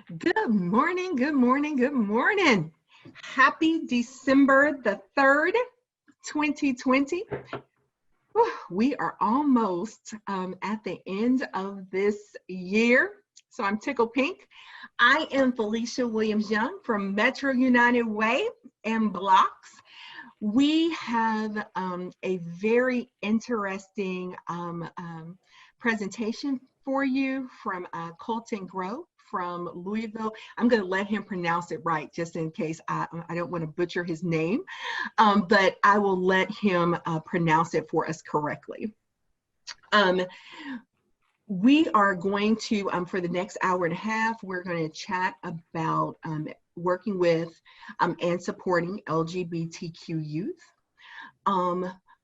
Good morning, good morning, good morning. Happy December the 3rd, 2020. Whew, we are almost at the end of this year, so I'm tickled pink. I am Felicia Williams Young from Metro United Way and BLOCS. We have a very interesting presentation for you from Colton Grove from Louisville. I'm going to let him pronounce it right just in case I don't want to butcher his name, but I will let him pronounce it for us correctly. We are going to, for the next hour and a half, we're going to chat about working with and supporting LGBTQ youth.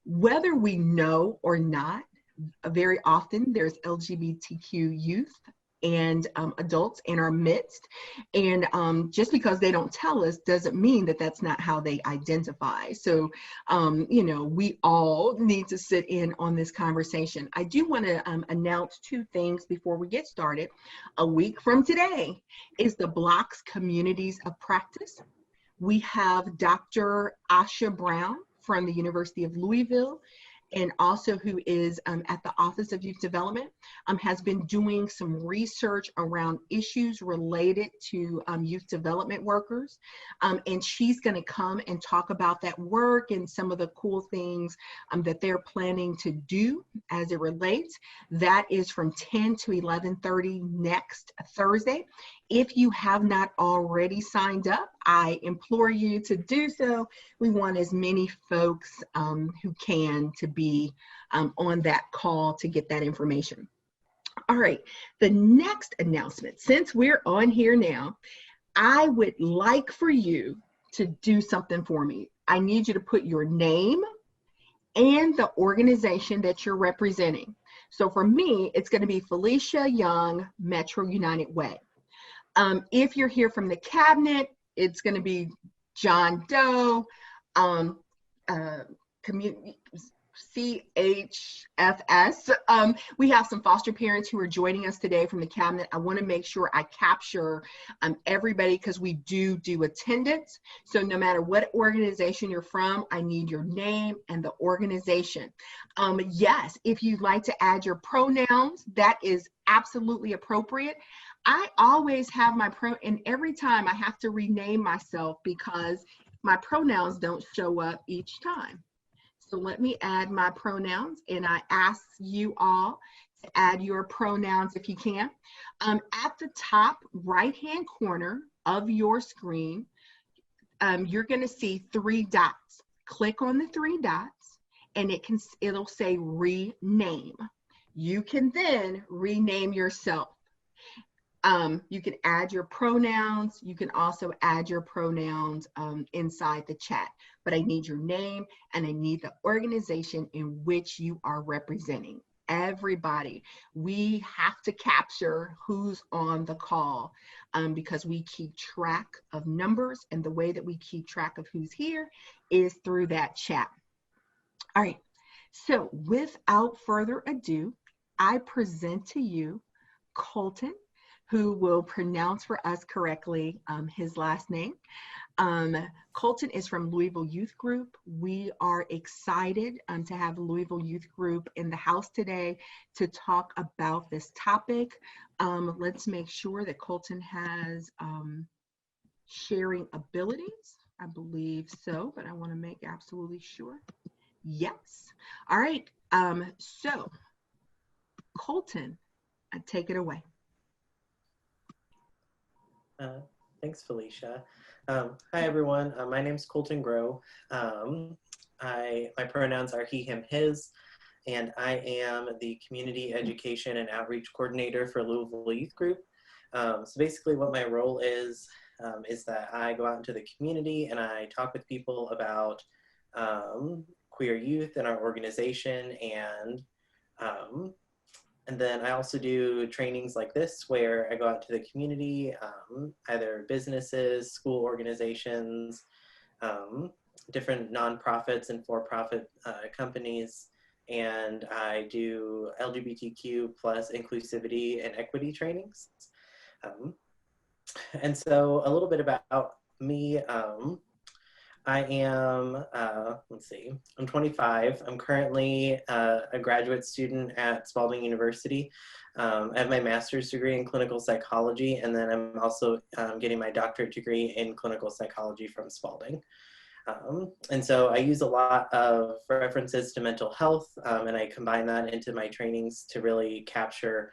Whether we know or not, very often there's LGBTQ youth and adults in our midst. And just because they don't tell us doesn't mean that that's not how they identify. So, we all need to sit in on this conversation. I do want to announce two things before we get started. A week from today is the BLOCS Communities of Practice. We have Dr. Asha Brown from the University of Louisville, and also who is at the Office of Youth Development, has been doing some research around issues related to youth development workers. And she's gonna come and talk about that work and some of the cool things that they're planning to do as it relates. That is from 10 to 11:30 next Thursday. If you have not already signed up, I implore you to do so. We want as many folks who can to be on that call to get that information. All right, the next announcement, since we're on here now, I would like for you to do something for me. I need you to put your name and the organization that you're representing. So for me, it's going to be Felicia Young, Metro United Way. If you're here from the cabinet, it's going to be John Doe, CHFS. We have some foster parents who are joining us today from the cabinet. I want to make sure I capture everybody because we do attendance. So no matter what organization you're from, I need your name and the organization. Yes, if you'd like to add your pronouns, that is absolutely appropriate. I always have my and every time I have to rename myself because my pronouns don't show up each time. So let me add my pronouns, and I ask you all to add your pronouns if you can. At the top right-hand corner of your screen, you're going to see 3 dots. Click on the 3 dots, and it'll say rename. You can then rename yourself. You can add your pronouns. You can also add your pronouns inside the chat, but I need your name and I need the organization in which you are representing. Everybody, we have to capture who's on the call because we keep track of numbers, and the way that we keep track of who's here is through that chat. All right, so without further ado, I present to you Colton, who will pronounce for us correctly his last name. Colton is from Louisville Youth Group. We are excited to have Louisville Youth Group in the house today to talk about this topic. Let's make sure that Colton has sharing abilities. I believe so, but I want to make absolutely sure. Yes. All right. So, Colton, take it away. Thanks, Felicia. Hi, everyone. My name's Colton Grow. My pronouns are he, him, his, and I am the Community Education and Outreach Coordinator for Louisville Youth Group. So basically what my role is that I go out into the community and I talk with people about queer youth in our organization, and then I also do trainings like this where I go out to the community, either businesses, school organizations, different nonprofits and for-profit companies, and I do LGBTQ plus inclusivity and equity trainings. And so a little bit about me. I am, let's see, I'm 25. I'm currently a graduate student at Spalding University. I have my master's degree in clinical psychology, and then I'm also getting my doctorate degree in clinical psychology from Spalding. And so I use a lot of references to mental health, and I combine that into my trainings to really capture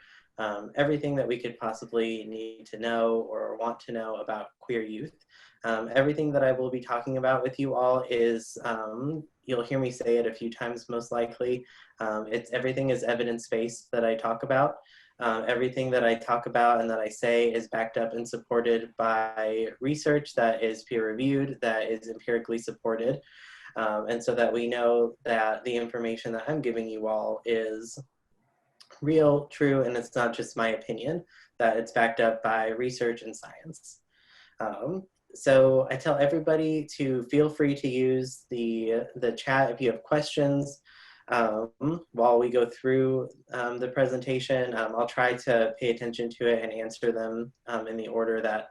everything that we could possibly need to know or want to know about queer youth. Everything that I will be talking about with you all is, you'll hear me say it a few times most likely, everything is evidence-based that I talk about. Everything that I talk about and that I say is backed up and supported by research that is peer-reviewed, that is empirically supported, and so that we know that the information that I'm giving you all is real, true, and it's not just my opinion, that it's backed up by research and science. So I tell everybody to feel free to use the chat if you have questions. While we go through the presentation, I'll try to pay attention to it and answer them in the order that,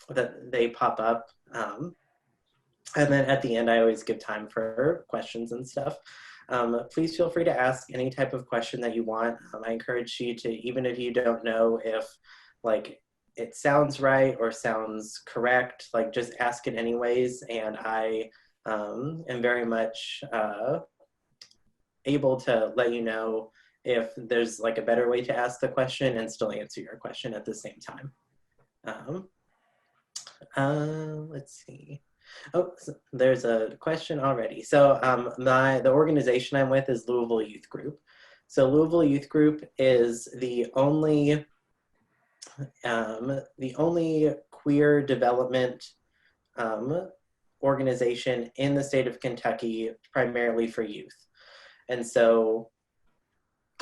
that they pop up. And then at the end, I always give time for questions and stuff. Please feel free to ask any type of question that you want. I encourage you to, even if you don't know if like it sounds right or sounds correct, like just ask it anyways. And I am very much able to let you know if there's like a better way to ask the question and still answer your question at the same time. Let's see. Oh, so there's a question already. So the organization I'm with is Louisville Youth Group. So Louisville Youth Group is the only queer development organization in the state of Kentucky, primarily for youth. And so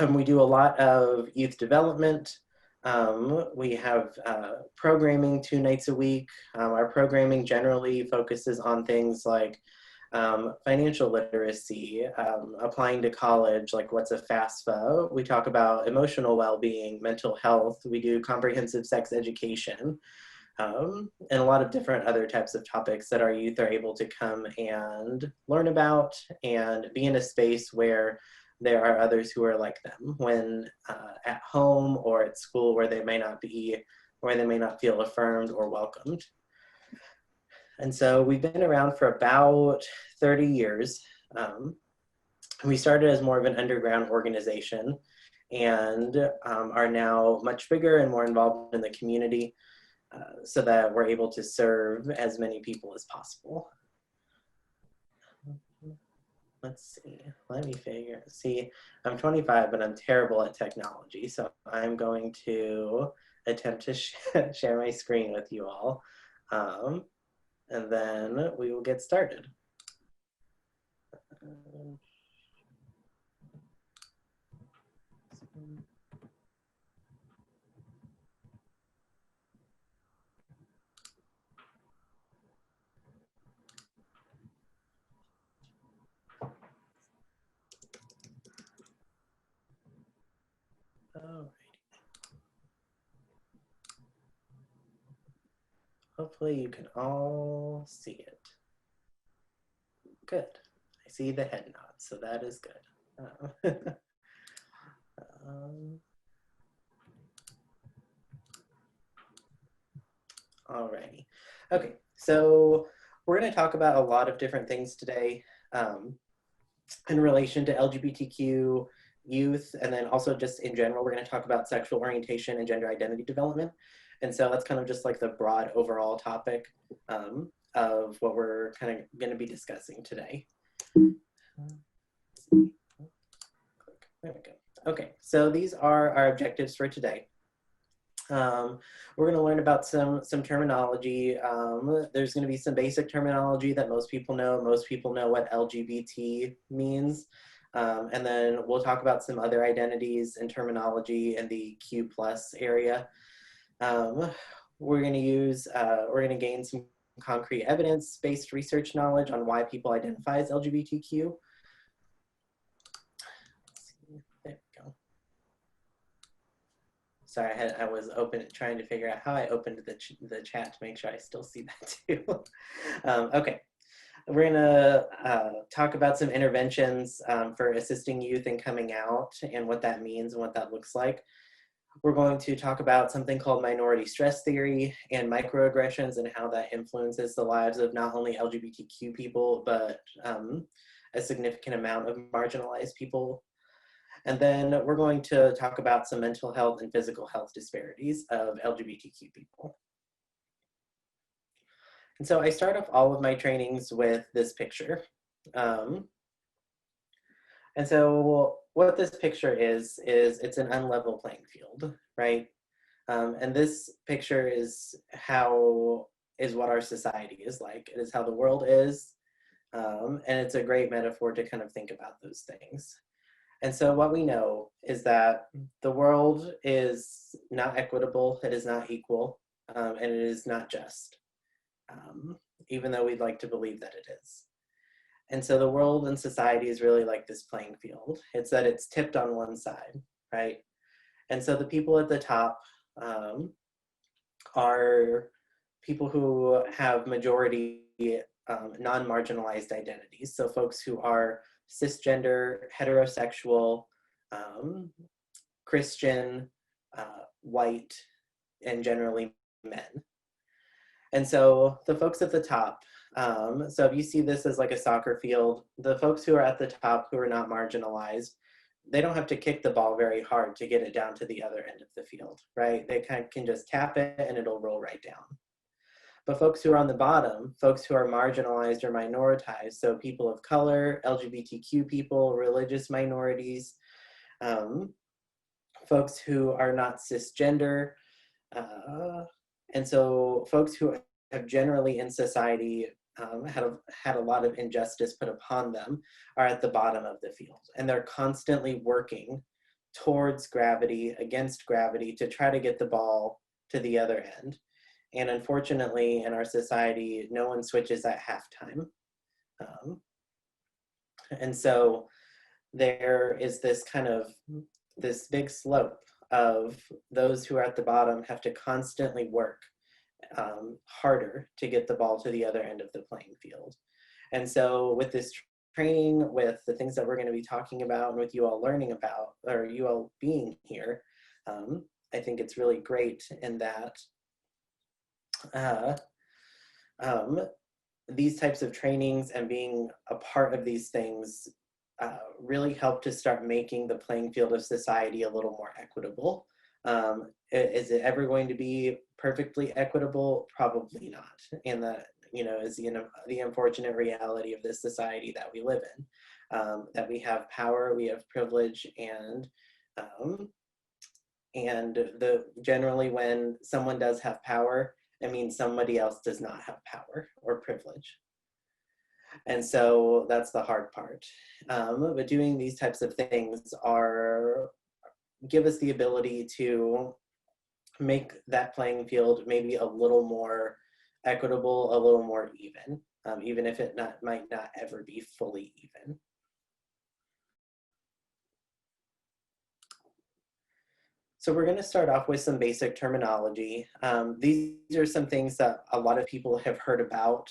we do a lot of youth development. We have programming 2 nights a week. Our programming generally focuses on things like financial literacy, applying to college, like what's a FAFSA. We talk about emotional well-being, mental health. We do comprehensive sex education, and a lot of different other types of topics that our youth are able to come and learn about and be in a space where there are others who are like them when at home or at school where they may not feel affirmed or welcomed. And so we've been around for about 30 years. We started as more of an underground organization and are now much bigger and more involved in the community so that we're able to serve as many people as possible. Let's see, see, I'm 25, but I'm terrible at technology. So I'm going to attempt to share my screen with you all. And then we will get started. Alrighty. Hopefully you can all see it. Good. I see the head nod, so that is good. Alrighty. Okay, so we're going to talk about a lot of different things today in relation to LGBTQ youth, and then also just in general, we're going to talk about sexual orientation and gender identity development. And so that's kind of just like the broad overall topic of what we're kind of going to be discussing today. There we go. Okay, so these are our objectives for today. We're going to learn about some terminology. There's going to be some basic terminology that most people know. Most people know what LGBT means. And then we'll talk about some other identities and terminology in the Q+ area. We're going to gain some concrete evidence-based research knowledge on why people identify as LGBTQ. There we go. Sorry, I was trying to figure out how I opened the chat to make sure I still see that too. Okay, we're gonna talk about some interventions for assisting youth in coming out and what that means and what that looks like. We're going to talk about something called minority stress theory and microaggressions and how that influences the lives of not only LGBTQ people, but a significant amount of marginalized people. And then we're going to talk about some mental health and physical health disparities of LGBTQ people. And so I start off all of my trainings with this picture. And so what this picture is it's an unlevel playing field, right? And this picture is what our society is like. It is how the world is. And it's a great metaphor to kind of think about those things. And so what we know is that the world is not equitable, it is not equal, and it is not just, even though we'd like to believe that it is. And so the world and society is really like this playing field. It's that it's tipped on one side, right? And so the people at the top are people who have majority non-marginalized identities. So folks who are cisgender, heterosexual, Christian, white, and generally men. And so the folks at the top, so if you see this as like a soccer field, the folks who are at the top who are not marginalized, they don't have to kick the ball very hard to get it down to the other end of the field, right? They kind of can just tap it and it'll roll right down. But folks who are on the bottom, folks who are marginalized or minoritized, so people of color, LGBTQ people, religious minorities, folks who are not cisgender, and so folks who have generally in society had a lot of injustice put upon them are at the bottom of the field. And they're constantly working towards gravity, against gravity, to try to get the ball to the other end. And unfortunately, in our society, no one switches at halftime. And so there is this big slope of those who are at the bottom have to constantly work harder to get the ball to the other end of the playing field. And so with this training, with the things that we're going to be talking about, and with you all learning about, or you all being here, I think it's really great in that these types of trainings and being a part of these things really help to start making the playing field of society a little more equitable. Is it ever going to be perfectly equitable? Probably not. And that, is the unfortunate reality of this society that we live in, that we have power, we have privilege, and generally when someone does have power, it means somebody else does not have power or privilege. And so that's the hard part. But doing these types of things give us the ability to make that playing field maybe a little more equitable, a little more even if it might not ever be fully even. So we're going to start off with some basic terminology. These are some things that a lot of people have heard about.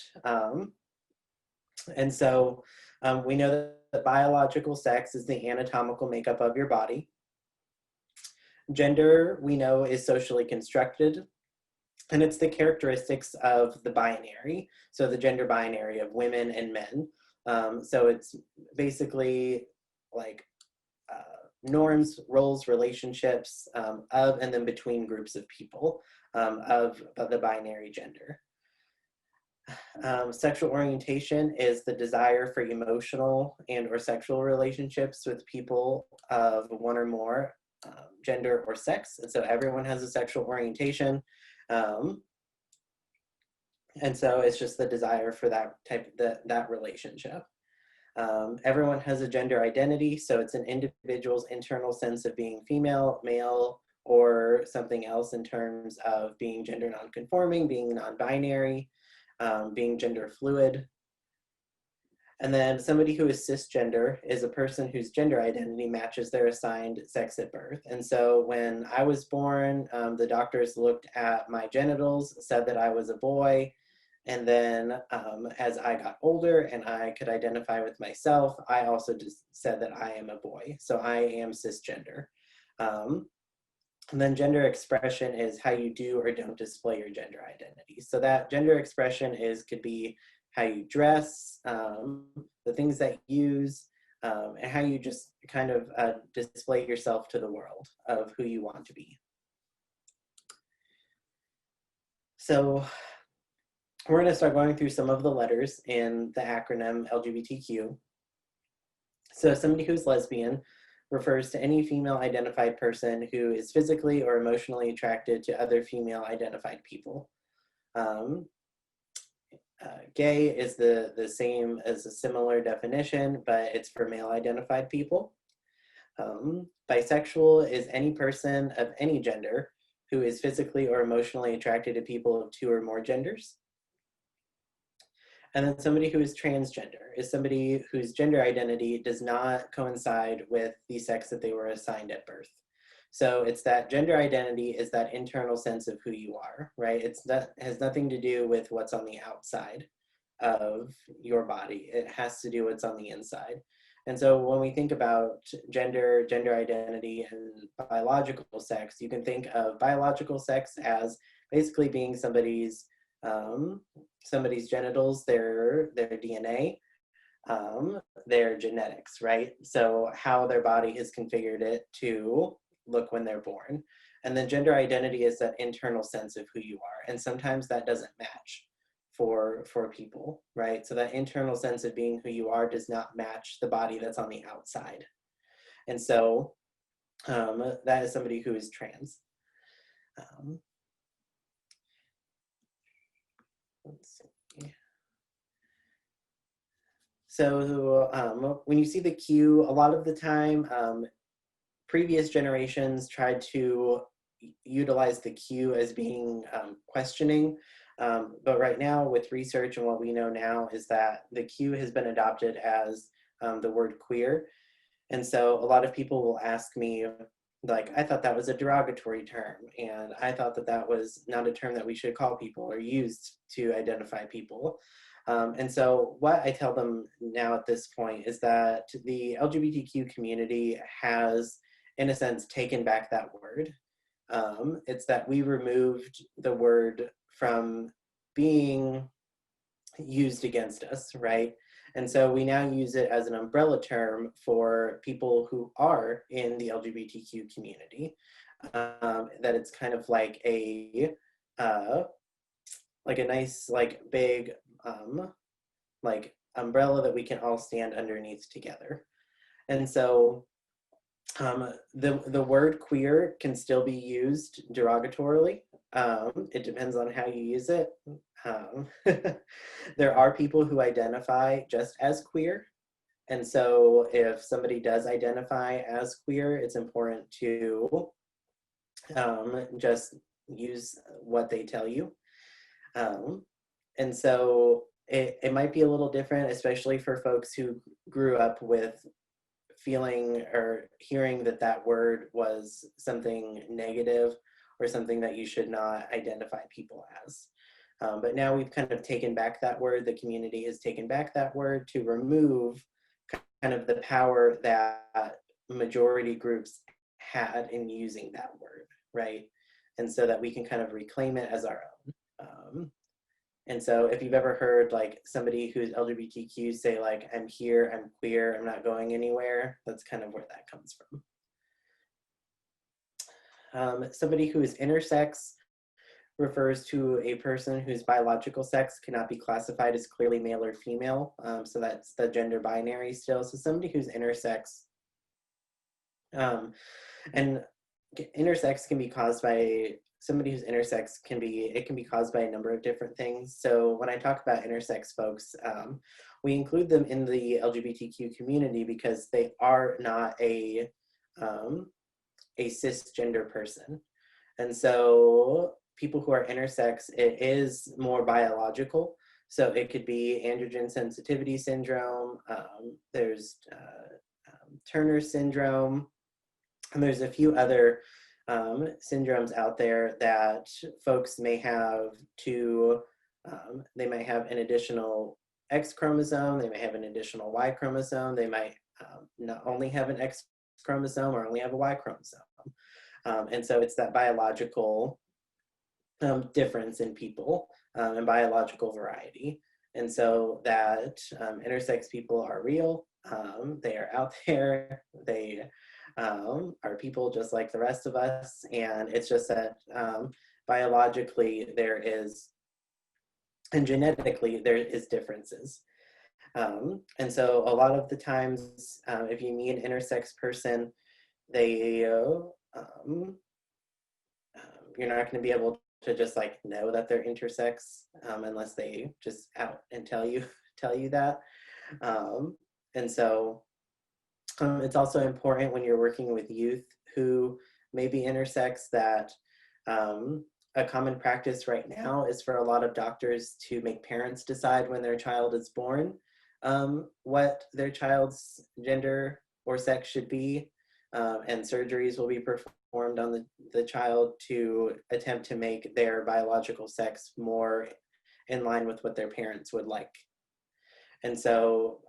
And so we know that biological sex is the anatomical makeup of your body. Gender, we know, is socially constructed, and it's the characteristics of the binary, so the gender binary of women and men. So it's basically like norms, roles, relationships of and then between groups of people of the binary gender. Sexual orientation is the desire for emotional and or sexual relationships with people of one or more gender or sex. And so everyone has a sexual orientation. And so it's just the desire for that relationship. Everyone has a gender identity, so it's an individual's internal sense of being female, male, or something else in terms of being gender nonconforming, being non-binary, being gender fluid. And then somebody who is cisgender is a person whose gender identity matches their assigned sex at birth. And so when I was born, the doctors looked at my genitals, said that I was a boy. And then as I got older and I could identify with myself, I also just said that I am a boy. So I am cisgender. And then gender expression is how you do or don't display your gender identity. So that gender expression could be how you dress, the things that you use, and how you just kind of display yourself to the world of who you want to be. So we're going to start going through some of the letters in the acronym LGBTQ. So somebody who's lesbian refers to any female identified person who is physically or emotionally attracted to other female identified people. Gay is the same as a similar definition, but it's for male identified people. Bisexual is any person of any gender who is physically or emotionally attracted to people of two or more genders. And then somebody who is transgender is somebody whose gender identity does not coincide with the sex that they were assigned at birth. So it's that gender identity is that internal sense of who you are, right? Has nothing to do with what's on the outside of your body. It has to do what's on the inside. And so when we think about gender identity, and biological sex, you can think of biological sex as basically being somebody's genitals, their DNA, their genetics, right? So how their body has configured it to look when they're born. And then gender identity is that internal sense of who you are. And sometimes that doesn't match for people, right? So that internal sense of being who you are does not match the body that's on the outside. And so that is somebody who is trans. Let's see. So when you see the Q, a lot of the time, previous generations tried to utilize the Q as being questioning. But right now with research and what we know now is that the Q has been adopted as the word queer. And so a lot of people will ask me, like, I thought that was a derogatory term, and I thought that that was not a term that we should call people or use to identify people. And so what I tell them now at this point is that the LGBTQ community has, in a sense, taken back that word. It's that we removed the word from being used against us, right? And so we now use it as an umbrella term for people who are in the LGBTQ community. That it's kind of like a nice, like, big, like, umbrella that we can all stand underneath together. And so the word queer can still be used derogatorily. It depends on how you use it. There are people who identify just as queer. And so if somebody does identify as queer, it's important to just use what they tell you. And so it might be a little different, especially for folks who grew up with feeling or hearing that that word was something negative or something that you should not identify people as. But now we've kind of taken back that word. The community has taken back that word to remove kind of the power that majority groups had in using that word, right? And so that we can kind of reclaim it as our own. And so if you've ever heard, like, somebody who's LGBTQ say, like, I'm here, I'm queer, I'm not going anywhere, that's kind of where that comes from. Somebody who is intersex refers to a person whose biological sex cannot be classified as clearly male or female. So that's the gender binary still. So somebody who's intersex, and intersex can be caused by, somebody who's intersex can be caused by a number of different things. So when I talk about intersex folks, we include them in the LGBTQ community because they are not a cisgender person. And so people who are intersex, it is more biological. So it could be androgen sensitivity syndrome, there's Turner syndrome, and there's a few other syndromes out there that folks may have they might have an additional X chromosome, they may have an additional Y chromosome, they might not only have an X chromosome or only have a Y chromosome. And so it's that biological difference in people and biological variety. And so that intersex people are real, they are out there, they are people just like the rest of us, and it's just that biologically there is, and genetically there is differences. And so a lot of the times, if you meet an intersex person, they you're not going to be able to just like know that they're intersex unless they just out and tell you that. And so it's also important when you're working with youth who may be intersex that a common practice right now is for a lot of doctors to make parents decide when their child is born what their child's gender or sex should be, and surgeries will be performed on the child to attempt to make their biological sex more in line with what their parents would like. And so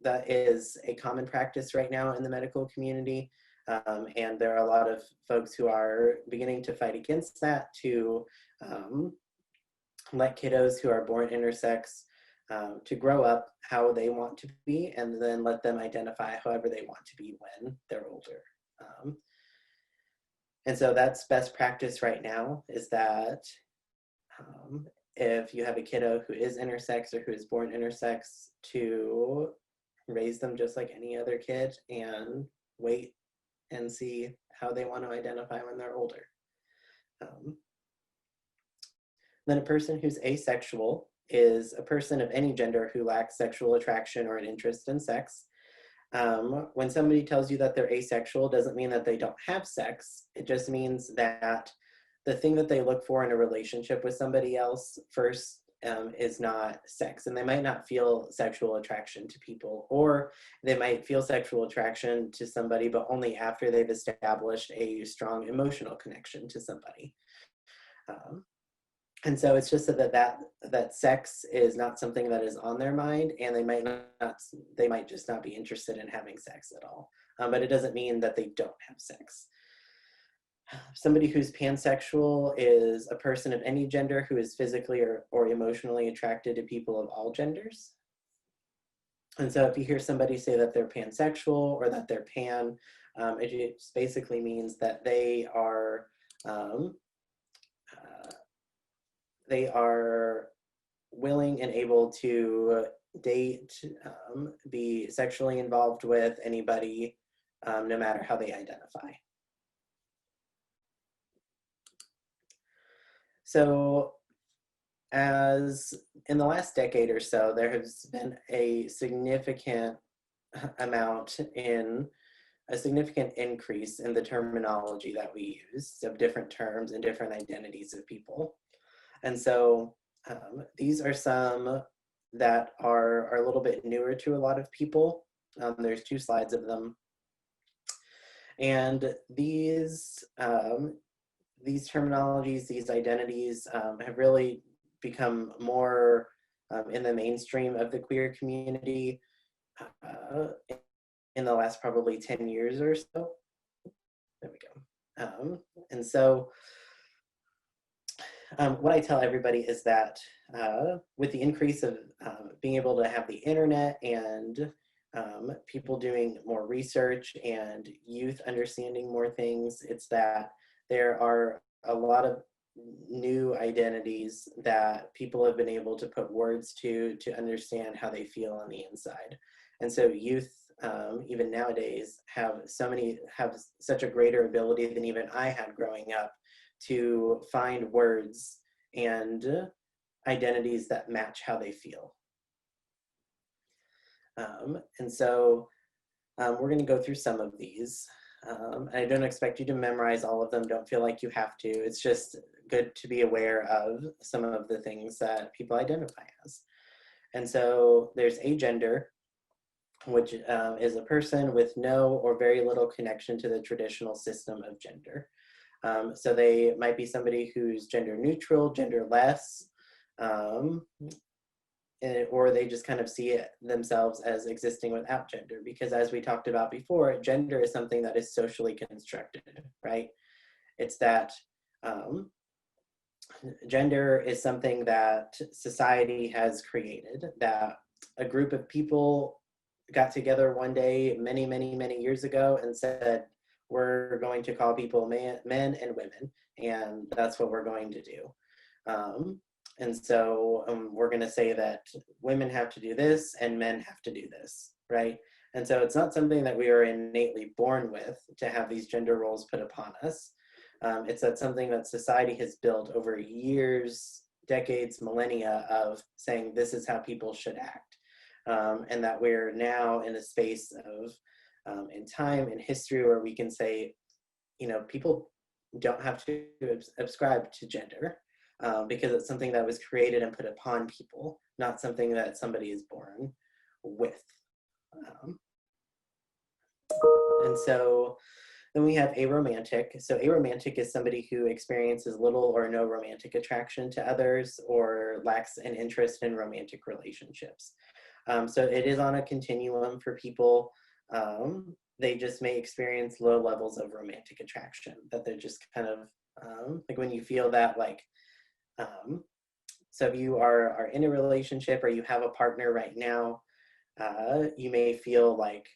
that is a common practice right now in the medical community. And there are a lot of folks who are beginning to fight against that, to let kiddos who are born intersex to grow up how they want to be, and then let them identify however they want to be when they're older. And so that's best practice right now, is that if you have a kiddo who is intersex or who is born intersex, to raise them just like any other kid and wait and see how they want to identify when they're older. Then a person who's asexual is a person of any gender who lacks sexual attraction or an interest in sex. When somebody tells you that they're asexual, doesn't mean that they don't have sex. It just means that the thing that they look for in a relationship with somebody else first is not sex. And they might not feel sexual attraction to people, or they might feel sexual attraction to somebody, but only after they've established a strong emotional connection to somebody. And so it's just that sex is not something that is on their mind, and they might just not be interested in having sex at all. But it doesn't mean that they don't have sex. Somebody who's pansexual is a person of any gender who is physically or emotionally attracted to people of all genders. And so if you hear somebody say that they're pansexual or that they're pan, it just basically means that they are willing and able to date, be sexually involved with anybody, no matter how they identify. So as in the last decade or so, there has been a significant increase in the terminology that we use of different terms and different identities of people. And so these are some that are a little bit newer to a lot of people. There's 2 slides of them. And these terminologies, these identities have really become more in the mainstream of the queer community in the last probably 10 years or so. There we go. And so what I tell everybody is that with the increase of being able to have the internet and people doing more research and youth understanding more things, it's that there are a lot of new identities that people have been able to put words to understand how they feel on the inside. And so youth, even nowadays, have such a greater ability than even I had growing up to find words and identities that match how they feel. And so we're going to go through some of these. I don't expect you to memorize all of them. Don't feel like you have to. It's just good to be aware of some of the things that people identify as. And so there's agender, which is a person with no or very little connection to the traditional system of gender. So they might be somebody who's gender neutral, genderless, um, or they just kind of see it themselves as existing without gender. Because as we talked about before, gender is something that is socially constructed, right? It's that gender is something that society has created, that a group of people got together one day many years ago and said, we're going to call people men and women, and that's what we're going to do. And so we're going to say that women have to do this and men have to do this, right? And so it's not something that we are innately born with, to have these gender roles put upon us. It's that something that society has built over years, decades, millennia of saying this is how people should act. And that we're now in a space of, in time, in history, where we can say, you know, people don't have to ascribe to gender, because it's something that was created and put upon people, not something that somebody is born with. And so then we have aromantic. So aromantic is somebody who experiences little or no romantic attraction to others, or lacks an interest in romantic relationships. So it is on a continuum for people. They just may experience low levels of romantic attraction, that they're just kind of like when you feel that, like, so if you are in a relationship or you have a partner right now, you may feel like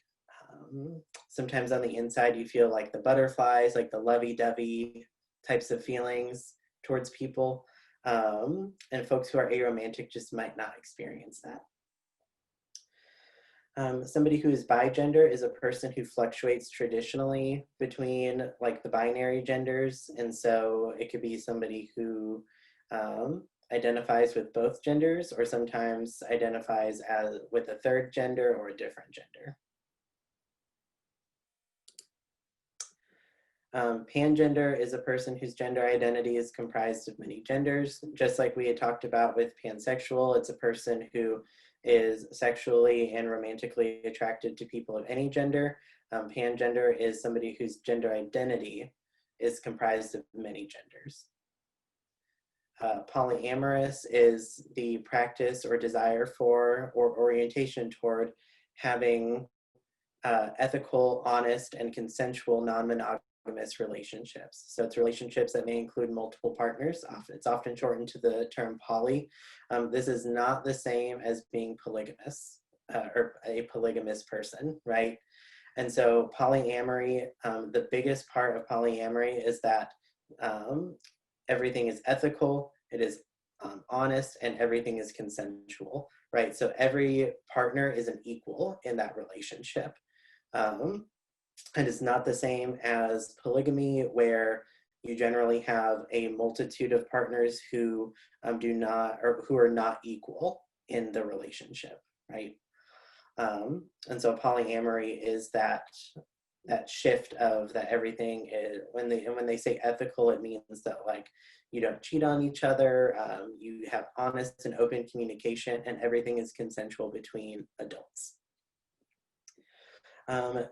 sometimes on the inside you feel like the butterflies, like the lovey-dovey types of feelings towards people. And folks who are aromantic just might not experience that. Somebody who is bigender is a person who fluctuates traditionally between, like, the binary genders. And so it could be somebody who identifies with both genders, or sometimes identifies as with a third gender or a different gender. Pangender is a person whose gender identity is comprised of many genders. Just like we had talked about with pansexual, it's a person who is sexually and romantically attracted to people of any gender. Pangender is somebody whose gender identity is comprised of many genders. Polyamorous is the practice or desire for or orientation toward having ethical, honest, and consensual non-monogamous relationships. So it's relationships that may include multiple partners. It's often shortened to the term poly. This is not the same as being polygamous, or a polygamous person, right? And so polyamory, the biggest part of polyamory is that everything is ethical, it is honest, and everything is consensual, right? So every partner is an equal in that relationship. And it's not the same as polygamy, where you generally have a multitude of partners who do not, or who are not equal in the relationship, right? And so polyamory is that shift of that everything is, when they say ethical, it means that, like, you don't cheat on each other, you have honest and open communication, and everything is consensual between adults.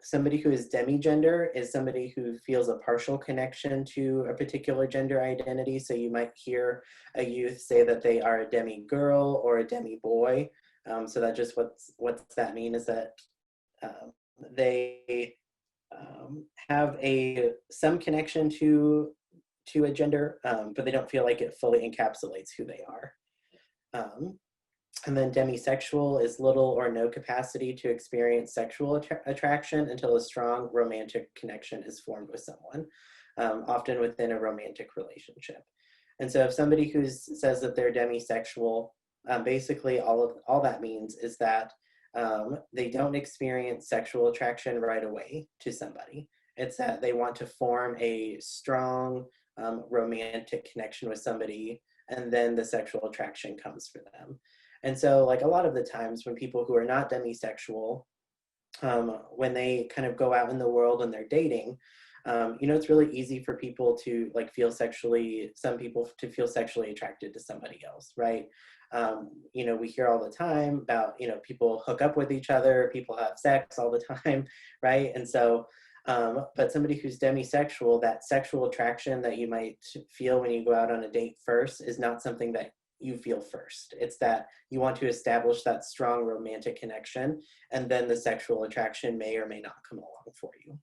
Somebody who is demigender is somebody who feels a partial connection to a particular gender identity. So you might hear a youth say that they are a demi girl or a demi boy. So that just what's that mean is that they have some connection to a gender, but they don't feel like it fully encapsulates who they are. And then demisexual is little or no capacity to experience sexual attraction until a strong romantic connection is formed with someone, often within a romantic relationship. And so if somebody who says that they're demisexual, basically all that means is that they don't experience sexual attraction right away to somebody. It's that they want to form a strong romantic connection with somebody, and then the sexual attraction comes for them. And so, like, a lot of the times when people who are not demisexual when they kind of go out in the world and they're dating, it's really easy for people to like some people to feel sexually attracted to somebody else, right? We hear all the time about, people hook up with each other, people have sex all the time, right? And so, but somebody who's demisexual, that sexual attraction that you might feel when you go out on a date first is not something that you feel first. It's that you want to establish that strong romantic connection, and then the sexual attraction may or may not come along for you.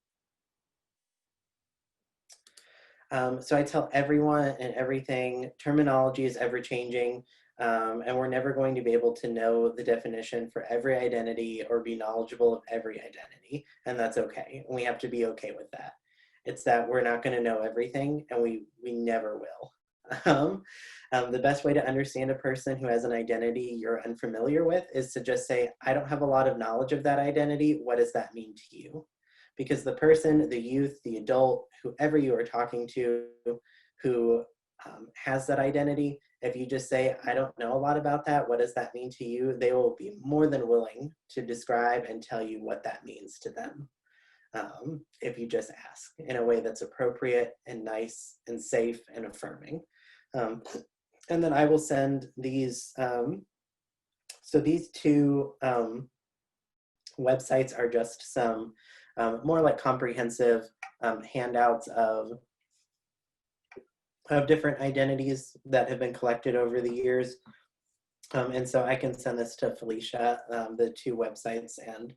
So I tell everyone and everything, terminology is ever changing, and we're never going to be able to know the definition for every identity or be knowledgeable of every identity, and that's okay. And we have to be okay with that. It's that we're not going to know everything, and we never will. The best way to understand a person who has an identity you're unfamiliar with is to just say, I don't have a lot of knowledge of that identity. What does that mean to you? Because the person, the youth, the adult, whoever you are talking to who has that identity, if you just say, I don't know a lot about that, what does that mean to you? They will be more than willing to describe and tell you what that means to them. If you just ask in a way that's appropriate and nice and safe and affirming. And then I will send these, so these two websites are just some more like comprehensive handouts of different identities that have been collected over the years. And so I can send this to Felicia, the two websites, and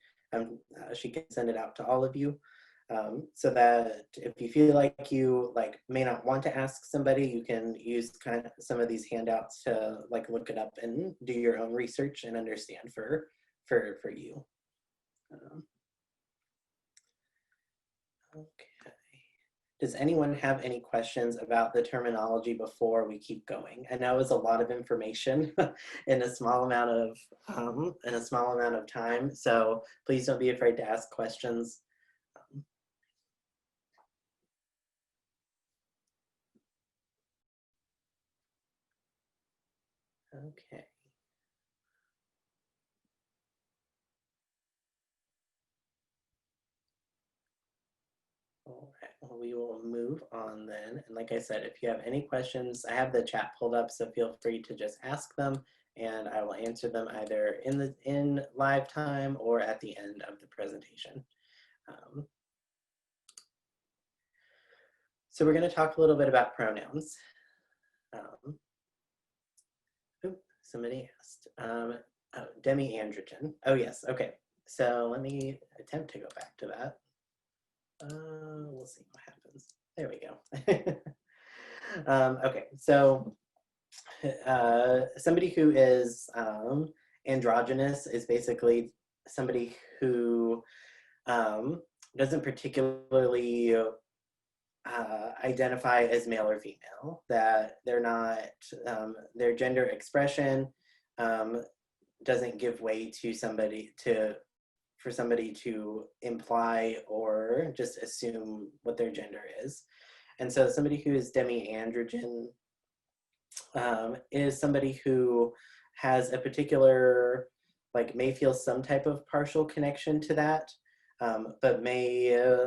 she can send it out to all of you. So that if you feel like you may not want to ask somebody, you can use kind of some of these handouts to look it up and do your own research and understand for you. Okay. Does anyone have any questions about the terminology before we keep going? I know it's a lot of information in a small amount of time, so please don't be afraid to ask questions. Okay. All right, well, we will move on then. And like I said, if you have any questions, I have the chat pulled up, so feel free to just ask them, and I will answer them either in live time or at the end of the presentation. So we're going to talk a little bit about pronouns. Somebody asked. Oh, demi-androgen. Oh yes, okay. So let me attempt to go back to that. We'll see what happens. There we go. Okay, so somebody who is androgynous is basically somebody who doesn't particularly identify as male or female, that they're not, their gender expression doesn't give way to for somebody to imply or just assume what their gender is. And so somebody who is demi-androgen is somebody who has a particular, may feel some type of partial connection to that, but may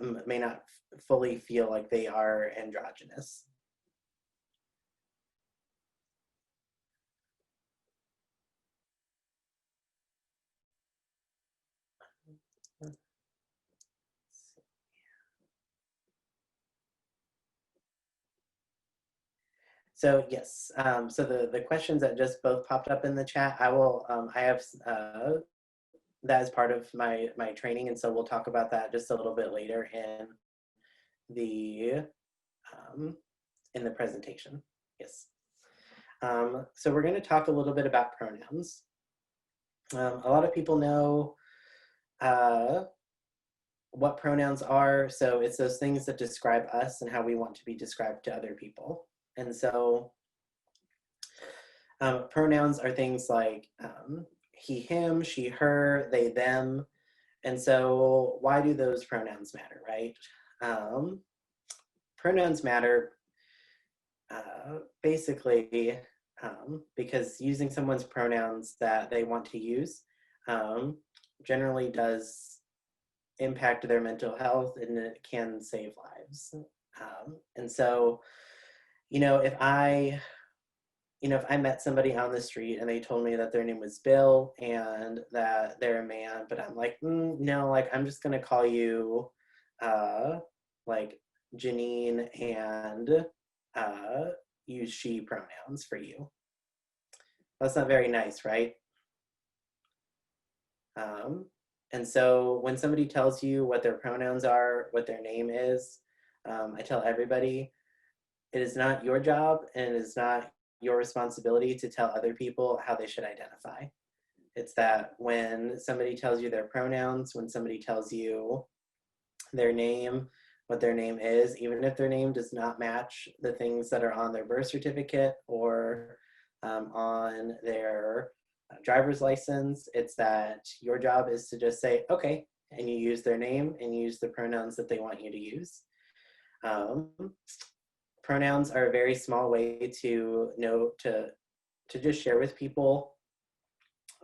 not fully feel like they are androgynous. So yes, so the questions that just both popped up in the chat, I have that as part of my training, and so we'll talk about that just a little bit later in the presentation. Yes. So we're going to talk a little bit about pronouns. A lot of people know what pronouns are. So it's those things that describe us and how we want to be described to other people. And so pronouns are things like he, him, she, her, they, them. And so why do those pronouns matter, right? Pronouns matter basically because using someone's pronouns that they want to use generally does impact their mental health, and it can save lives. And so, you know, if I met somebody on the street and they told me that their name was Bill and that they're a man, but I'm like, no, like, I'm just gonna call you like Janine and use she pronouns for you. That's not very nice, right? And so when somebody tells you what their pronouns are, what their name is, I tell everybody, it is not your job and it is not your responsibility to tell other people how they should identify. It's that when somebody tells you their pronouns, when somebody tells you their name, what their name is, even if their name does not match the things that are on their birth certificate or on their driver's license, it's that your job is to just say, okay, and you use their name and you use the pronouns that they want you to use. Pronouns are a very small way to know, to just share with people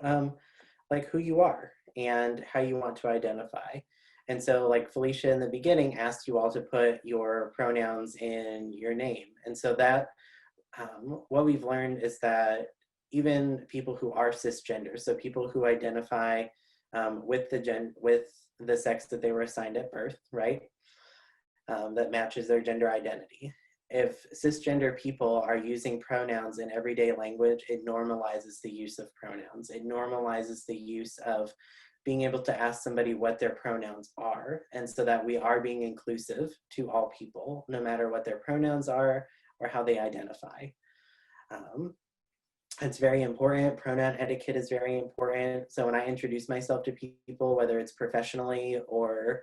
like who you are and how you want to identify. And so like Felicia in the beginning asked you all to put your pronouns in your name. And so that what we've learned is that even people who are cisgender, so people who identify with the sex that they were assigned at birth, right? That matches their gender identity. If cisgender people are using pronouns in everyday language, it normalizes the use of pronouns. It normalizes the use of being able to ask somebody what their pronouns are, and so that we are being inclusive to all people, no matter what their pronouns are or how they identify. It's very important. Pronoun etiquette is very important. So when I introduce myself to people, whether it's professionally or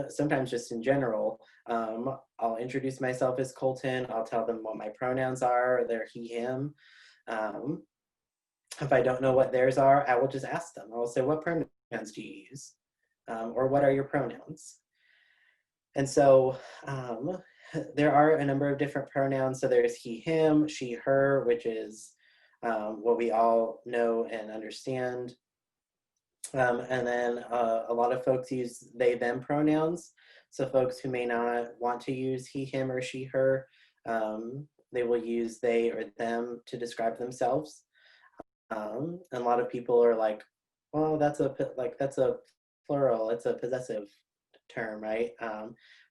sometimes just in general, I'll introduce myself as Colton. I'll tell them what my pronouns are. They're he, him. If I don't know what theirs are, I will just ask them. I'll say, what pronouns do you use? Or what are your pronouns? And so there are a number of different pronouns. So there's he, him, she, her, which is what we all know and understand. And then a lot of folks use they, them pronouns. So folks who may not want to use he, him, or she, her, they will use they or them to describe themselves. And a lot of people are like, well, that's a plural, it's a possessive term, right?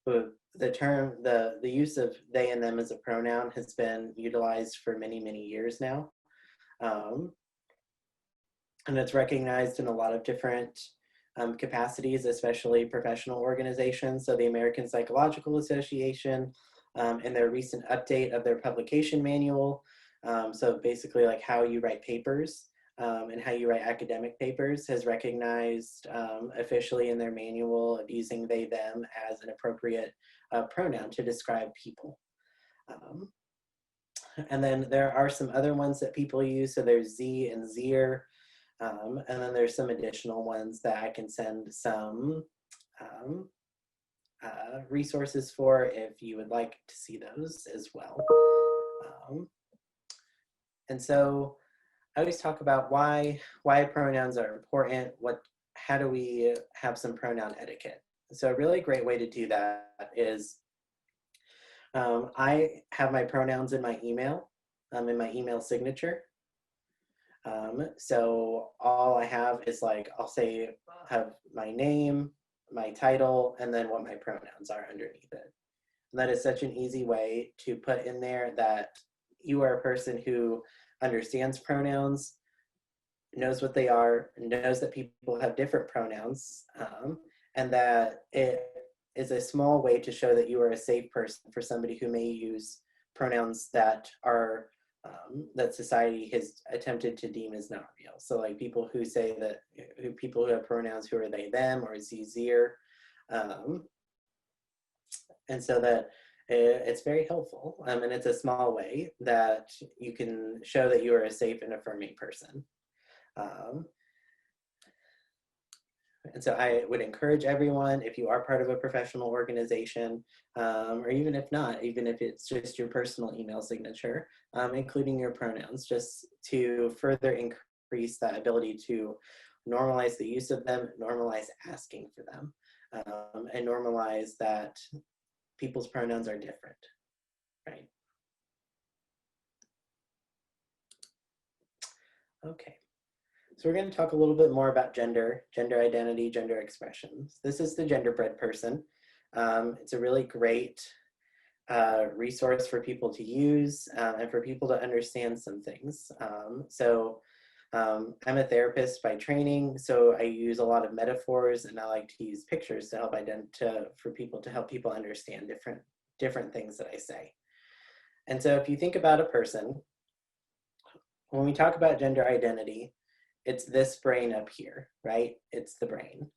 But the term, the use of they and them as a pronoun has been utilized for many, many years now. And it's recognized in a lot of different capacities, especially professional organizations. So the American Psychological Association, in their recent update of their publication manual, so basically like how you write papers and how you write academic papers, has recognized officially in their manual of using they, them as an appropriate pronoun to describe people. And then there are some other ones that people use. So there's Z and Zier. And then there's some additional ones that I can send some resources for if you would like to see those as well. And so I always talk about why pronouns are important. How do we have some pronoun etiquette? So a really great way to do that is I have my pronouns in my email signature. So all I have is like, I'll say, have my name, my title, and then what my pronouns are underneath it. And that is such an easy way to put in there that you are a person who understands pronouns, knows what they are, knows that people have different pronouns, and that it is a small way to show that you are a safe person for somebody who may use pronouns that are that society has attempted to deem as not real. So like people who say that, people who have pronouns who are they, them, or zier. And so that it's very helpful. And it's a small way that you can show that you are a safe and affirming person. And so I would encourage everyone, if you are part of a professional organization, or even if not, even if it's just your personal email signature, including your pronouns, just to further increase that ability to normalize the use of them, normalize asking for them, and normalize that people's pronouns are different, right? Okay, so we're going to talk a little bit more about gender, gender identity, gender expressions. This is the genderbread person. It's a really great resource for people to use and for people to understand some things. I'm a therapist by training, so I use a lot of metaphors, and I like to use pictures to help for people to help people understand different things that I say. And so if you think about a person, when we talk about gender identity, it's this brain up here, right? It's the brain.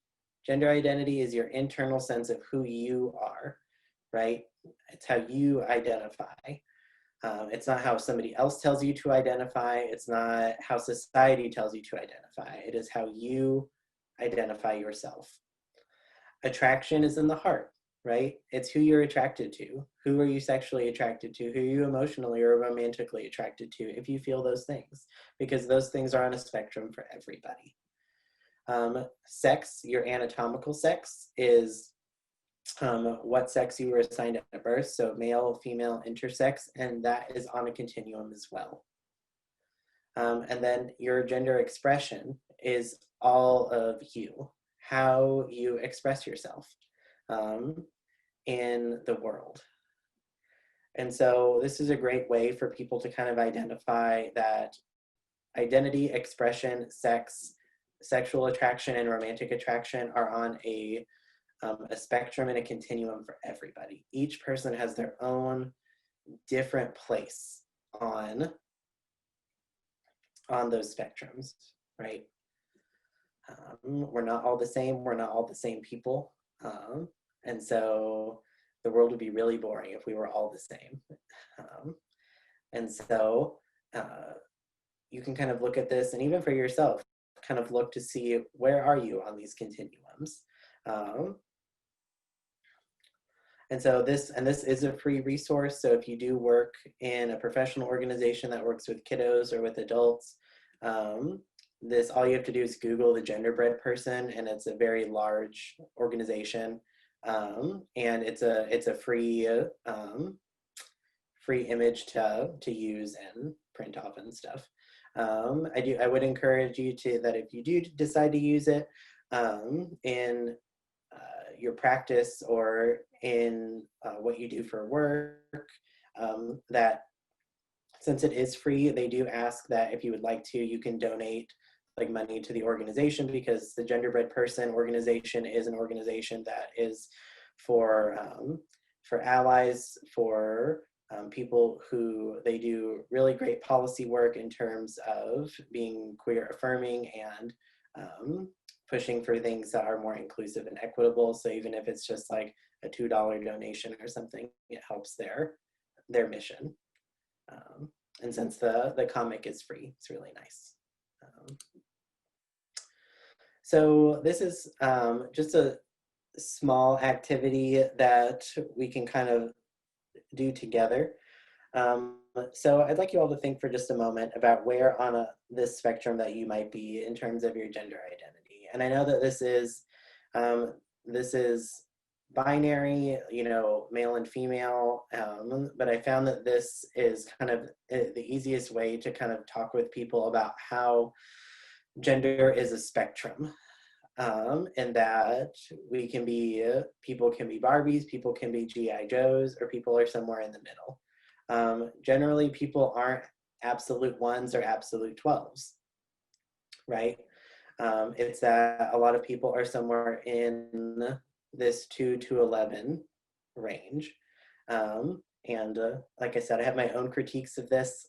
Gender identity is your internal sense of who you are, right? It's how you identify. It's not how somebody else tells you to identify. It's not how society tells you to identify. It is how you identify yourself. Attraction is in the heart, right? It's who you're attracted to. Who are you sexually attracted to? Who are you emotionally or romantically attracted to if you feel those things? Because those things are on a spectrum for everybody. Sex, your anatomical sex, is what sex you were assigned at birth, so male, female, intersex, and that is on a continuum as well. And then your gender expression is all of you, how you express yourself in the world. And so this is a great way for people to kind of identify that identity, expression, sex, sexual attraction, and romantic attraction are on a spectrum and a continuum for everybody. Each person has their own different place on those spectrums, right? We're not all the same. We're not all the same people. And so the world would be really boring if we were all the same. And so you can kind of look at this, and even for yourself, kind of look to see where are you on these continuums. And so this is a free resource. So if you do work in a professional organization that works with kiddos or with adults, all you have to do is Google the genderbread person, and it's a very large organization, and it's a free image to use and print off and stuff. I would encourage you that if you do decide to use it in your practice or in what you do for work, that since it is free, they do ask that if you would like to, you can donate like money to the organization, because the Genderbread Person organization is an organization that is for allies, for people who they do really great policy work in terms of being queer affirming and pushing for things that are more inclusive and equitable. So even if it's just like a $2 donation or something, it helps their mission. And since the comic is free, it's really nice. So this is just a small activity that we can kind of do together. So I'd like you all to think for just a moment about where on this spectrum that you might be in terms of your gender identity. And I know that this is binary, male and female, but I found that this is kind of the easiest way to kind of talk with people about how gender is a spectrum. And that people can be Barbies, people can be G.I. Joes, or people are somewhere in the middle. Generally, people aren't absolute ones or absolute 12s, right? It's that a lot of people are somewhere in this 2 to 11 range. And like I said, I have my own critiques of this,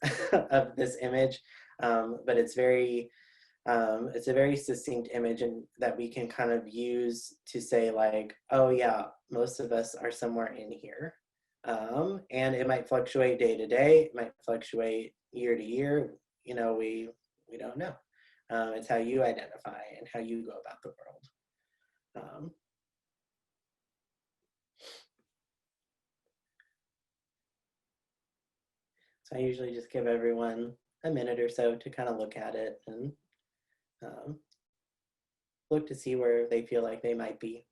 of this image, but it's a very succinct image, and that we can kind of use to say like, oh yeah, most of us are somewhere in here. And it might fluctuate day to day, it might fluctuate year to year, we don't know. It's how you identify and how you go about the world. So I usually just give everyone a minute or so to kind of look at it and look to see where they feel like they might be.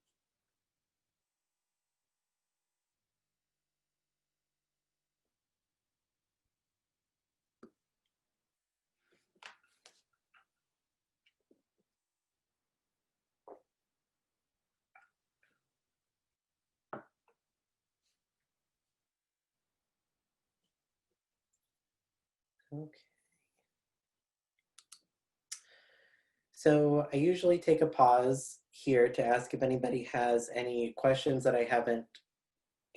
Okay. So I usually take a pause here to ask if anybody has any questions that I haven't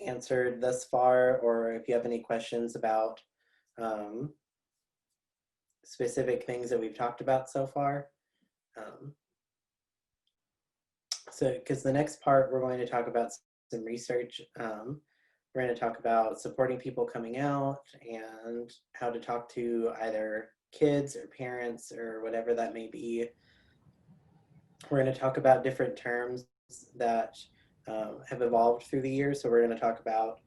answered thus far, or if you have any questions about specific things that we've talked about so far. So, because the next part, we're going to talk about some research. We're going to talk about supporting people coming out and how to talk to either kids or parents or whatever that may be. We're going to talk about different terms that have evolved through the years. So we're going to talk about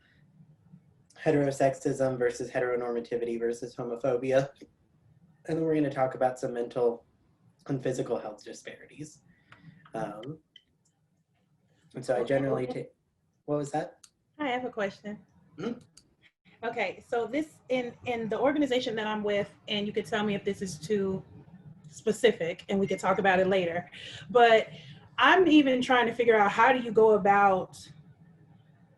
heterosexism versus heteronormativity versus homophobia. And then we're going to talk about some mental and physical health disparities. And so I generally take, what was that? I have a question. Mm-hmm. Okay, so this in the organization that I'm with, and you could tell me if this is too specific, and we could talk about it later. But I'm even trying to figure out, how do you go about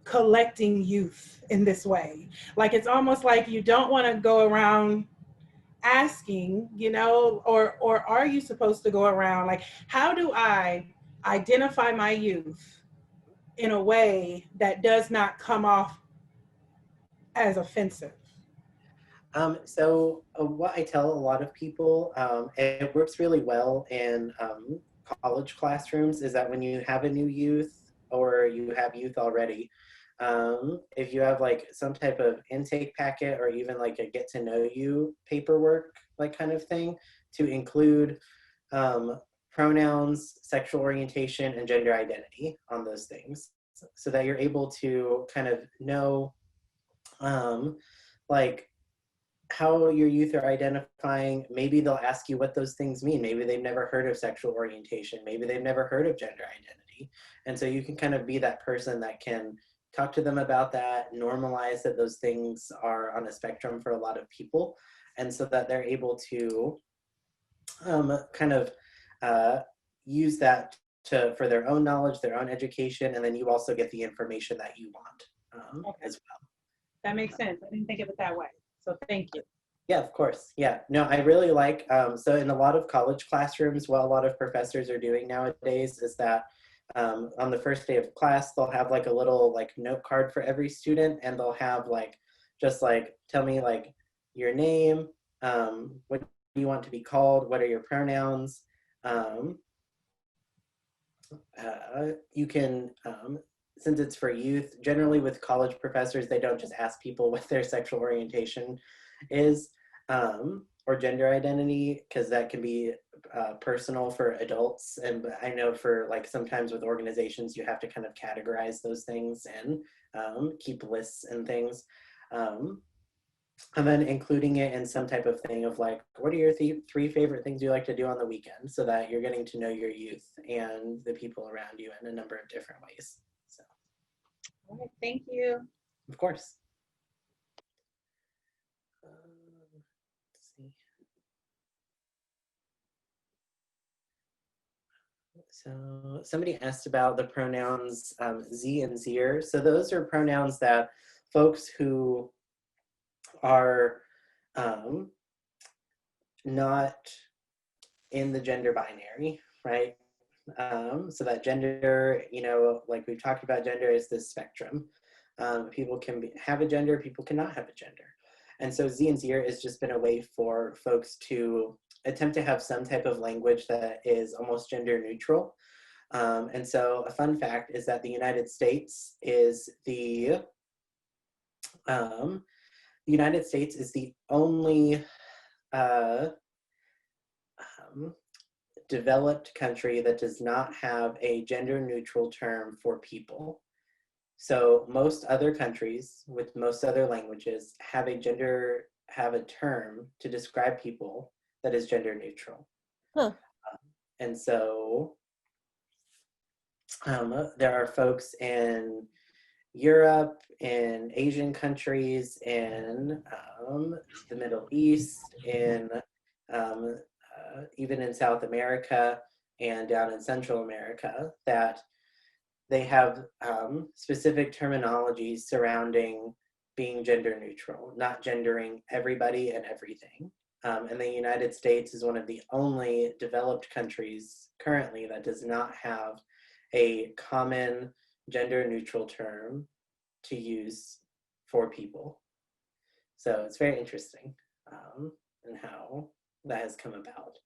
collecting youth in this way? Like, it's almost like you don't want to go around asking, or are you supposed to go around, like, how do I identify my youth in a way that does not come off as offensive? So what I tell a lot of people, it works really well in college classrooms, is that when you have a new youth or you have youth already, if you have like some type of intake packet or even like a get to know you paperwork, like kind of thing, to include pronouns, sexual orientation, and gender identity on those things, so that you're able to kind of know like how your youth are identifying. Maybe they'll ask you what those things mean. Maybe they've never heard of sexual orientation. Maybe they've never heard of gender identity. And so you can kind of be that person that can talk to them about that, normalize that those things are on a spectrum for a lot of people, and so that they're able to kind of use that for their own knowledge, their own education, and then you also get the information that you want Okay. as well. That makes sense. I didn't think of it that way. So thank you. Yeah, of course. Yeah, no, I really like, so in a lot of college classrooms, what a lot of professors are doing nowadays is that on the first day of class, they'll have like a little like note card for every student, and they'll have like, just like, tell me like your name, what do you want to be called, what are your pronouns. You can, since it's for youth, generally with college professors, they don't just ask people what their sexual orientation is or gender identity, because that can be personal for adults. And I know for like sometimes with organizations, you have to kind of categorize those things and keep lists and things. And then including it in some type of thing of like, what are your three favorite things you like to do on the weekend, so that you're getting to know your youth and the people around you in a number of different ways. So, All right, thank you. of course. Let's see. So somebody asked about the pronouns Z and Zer. So those are pronouns that folks who are not in the gender binary, right? So that gender, like we've talked about, gender is this spectrum. People can have a gender, people cannot have a gender. And so Z and Zer has just been a way for folks to attempt to have some type of language that is almost gender neutral. And so a fun fact is that the United States is the only developed country that does not have a gender neutral term for people. So most other countries with most other languages have a term to describe people that is gender neutral. Huh. And so There are folks in Europe, in Asian countries, in the Middle East, in even in South America and down in Central America, that they have specific terminologies surrounding being gender neutral, not gendering everybody and everything. And the United States is one of the only developed countries currently that does not have a common gender neutral term to use for people. So it's very interesting and how that has come about.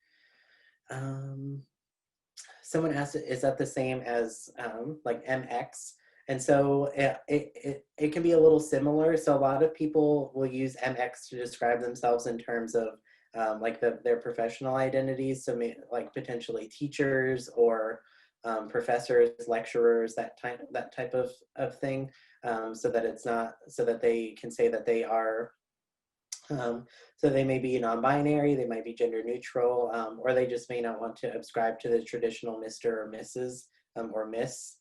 Someone asked, is that the same as like MX? And so it can be a little similar. So a lot of people will use MX to describe themselves in terms of like their professional identities. So like potentially teachers or professors, lecturers, that type of thing. So that it's not, so that they can say that they are, so they may be non-binary, they might be gender neutral, or they just may not want to ascribe to the traditional Mr. or Mrs. Or Miss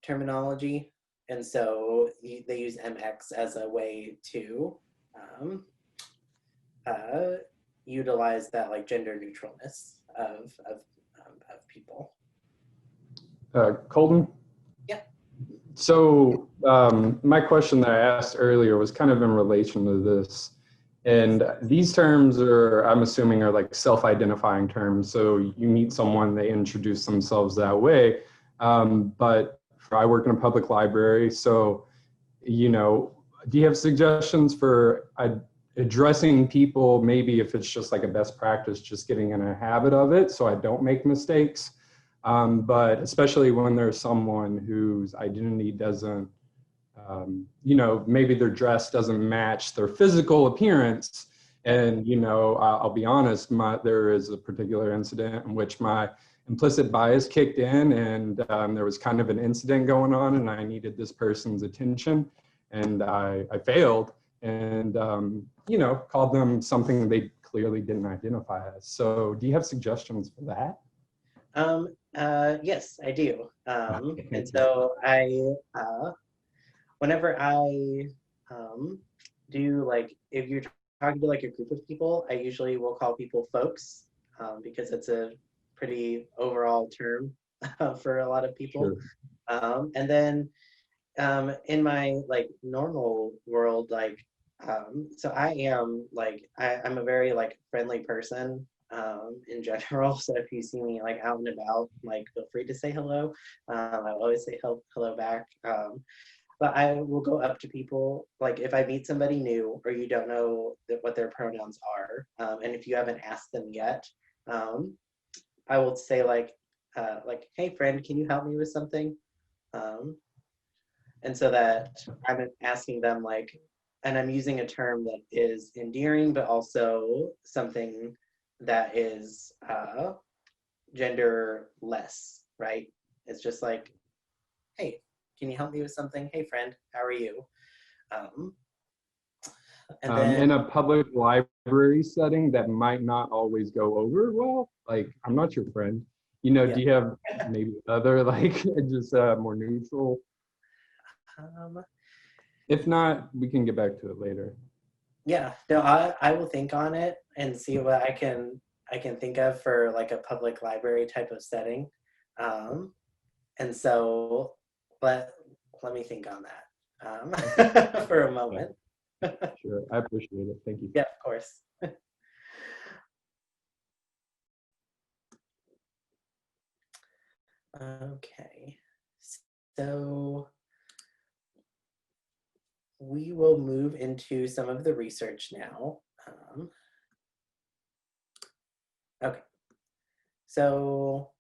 terminology. And so they use MX as a way to utilize that like gender neutralness of people. Colton? Yeah. So my question that I asked earlier was kind of in relation to this. And these terms are, I'm assuming, are like self-identifying terms. So you meet someone, they introduce themselves that way. But I work in a public library. So, you know, do you have suggestions for addressing people, maybe if it's just like a best practice, just getting in a habit of it so I don't make mistakes? But especially when there's someone whose identity doesn't, you know, maybe their dress doesn't match their physical appearance. And, you know, I'll be honest, there is a particular incident in which my implicit bias kicked in, and there was kind of an incident going on, and I needed this person's attention, and I failed, and, you know, called them something they clearly didn't identify as. So do you have suggestions for that? Yes, I do. And so whenever I do, like, if you're talking to like a group of people, I usually will call people folks because it's a pretty overall term for a lot of people. Sure. And then in my like normal world, like, so I am like, I'm a very like friendly person in general. So if you see me like out and about, like feel free to say hello. I always say hello back. But I will go up to people, like if I meet somebody new or you don't know what their pronouns are, and if you haven't asked them yet, I will say like, hey friend, can you help me with something? And so that I'm asking them like, and I'm using a term that is endearing, but also something that is genderless, right? It's just like, hey, can you help me with something? Hey friend, how are you? And then in a public library setting, that might not always go over well. Like, I'm not your friend. You know, yeah. Do you have maybe other like just more neutral? If not, we can get back to it later. Yeah, no, I will think on it and see what I can think of for like a public library type of setting. And so let me think on that for a moment. Sure, I appreciate it. Thank you. Yeah, of course. Okay, so we will move into some of the research now. Okay, so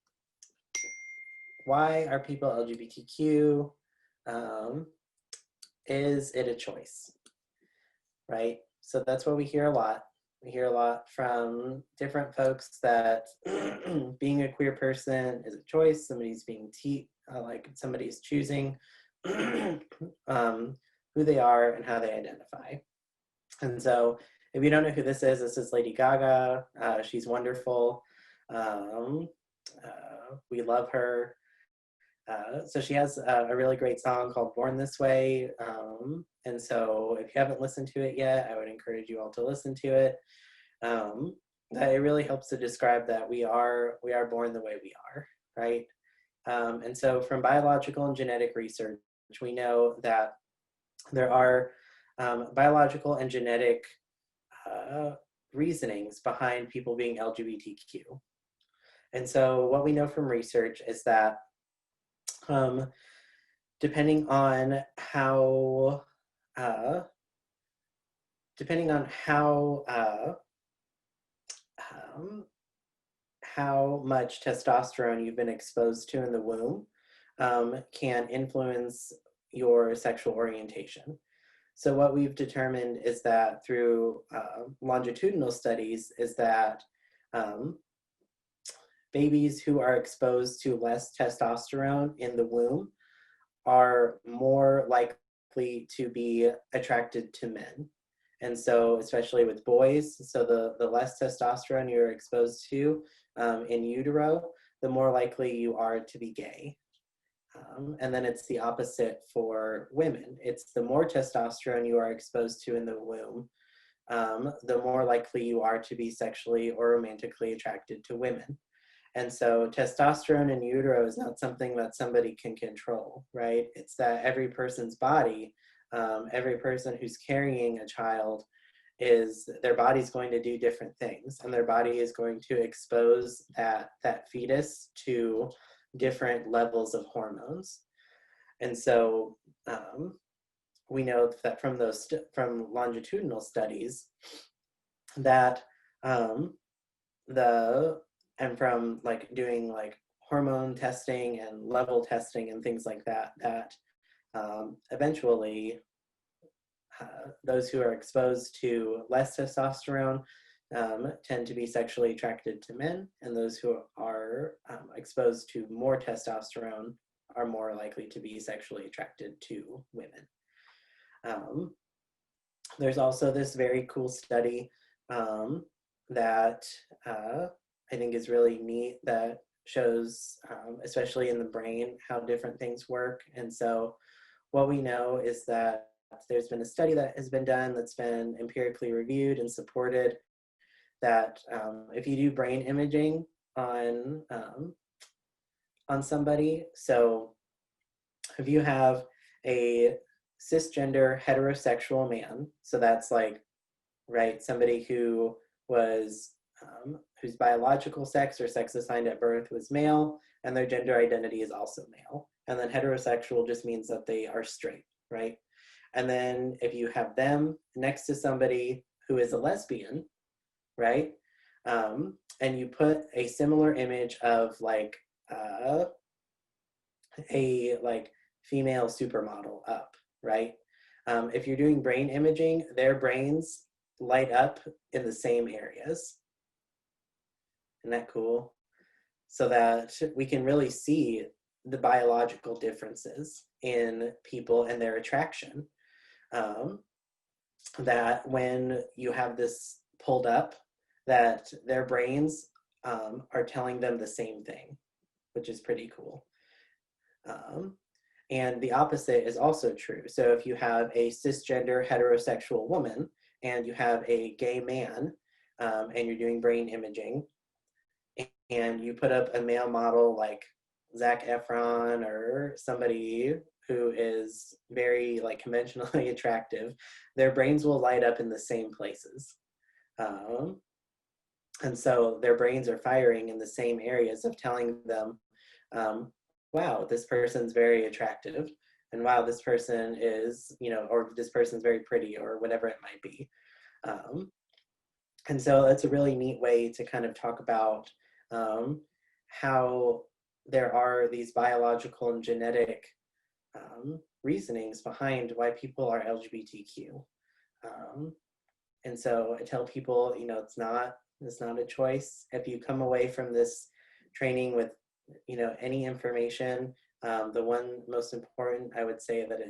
why are people LGBTQ? Is it a choice? Right? So that's what we hear a lot. We hear a lot from different folks that being a queer person is a choice. Somebody's being like somebody's choosing who they are and how they identify. And so if you don't know who this is Lady Gaga. She's wonderful. We love her. so she has a really great song called Born This Way. And so if you haven't listened to it yet, I would encourage you all to listen to it. That it really helps to describe that we are born the way we are, right? And so from biological and genetic research, we know that there are biological and genetic reasonings behind people being LGBTQ. And so what we know from research is that depending on how much testosterone you've been exposed to in the womb can influence your sexual orientation. So what we've determined is that through longitudinal studies is that babies who are exposed to less testosterone in the womb are more likely to be attracted to men. And so especially with boys, so the less testosterone you're exposed to in utero, the more likely you are to be gay. And then it's the opposite for women. It's the more testosterone you are exposed to in the womb, the more likely you are to be sexually or romantically attracted to women. And so testosterone in utero is not something that somebody can control, right? It's that every person's body, every person who's carrying a child, their body's going to do different things, and their body is going to expose that fetus to different levels of hormones. And so we know that from longitudinal studies that and from like doing like hormone testing and level testing and things like that, eventually those who are exposed to less testosterone tend to be sexually attracted to men, and those who are exposed to more testosterone are more likely to be sexually attracted to women. There's also this very cool study that I think is really neat that shows, especially in the brain, how different things work. And so what we know is that there's been a study that has been done that's been empirically reviewed and supported that if you do brain imaging on somebody, so if you have a cisgender heterosexual man, so that's like, right, somebody who was whose biological sex or sex assigned at birth was male, and their gender identity is also male. And then heterosexual just means that they are straight, right? And then if you have them next to somebody who is a lesbian, right? And you put a similar image of like a like female supermodel up, right? If you're doing brain imaging, their brains light up in the same areas. Isn't that cool? So that we can really see the biological differences in people and their attraction. That when you have this pulled up, that their brains are telling them the same thing, which is pretty cool. And the opposite is also true. So if you have a cisgender heterosexual woman and you have a gay man and you're doing brain imaging, and you put up a male model like Zac Efron or somebody who is very like conventionally attractive, their brains will light up in the same places. And so their brains are firing in the same areas of telling them, wow, this person's very attractive, and wow, this person is, or this person's very pretty, or whatever it might be. And so that's a really neat way to kind of talk about how there are these biological and genetic reasonings behind why people are LGBTQ. And so I tell people, it's not a choice. If you come away from this training with, any information, the one most important, I would say that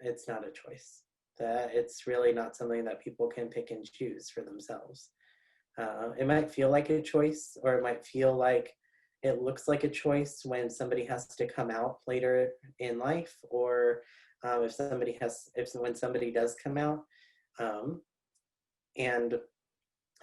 it's not a choice. That it's really not something that people can pick and choose for themselves. It might feel like a choice, or it might feel like, it looks like a choice when somebody has to come out later in life, or when somebody does come out. And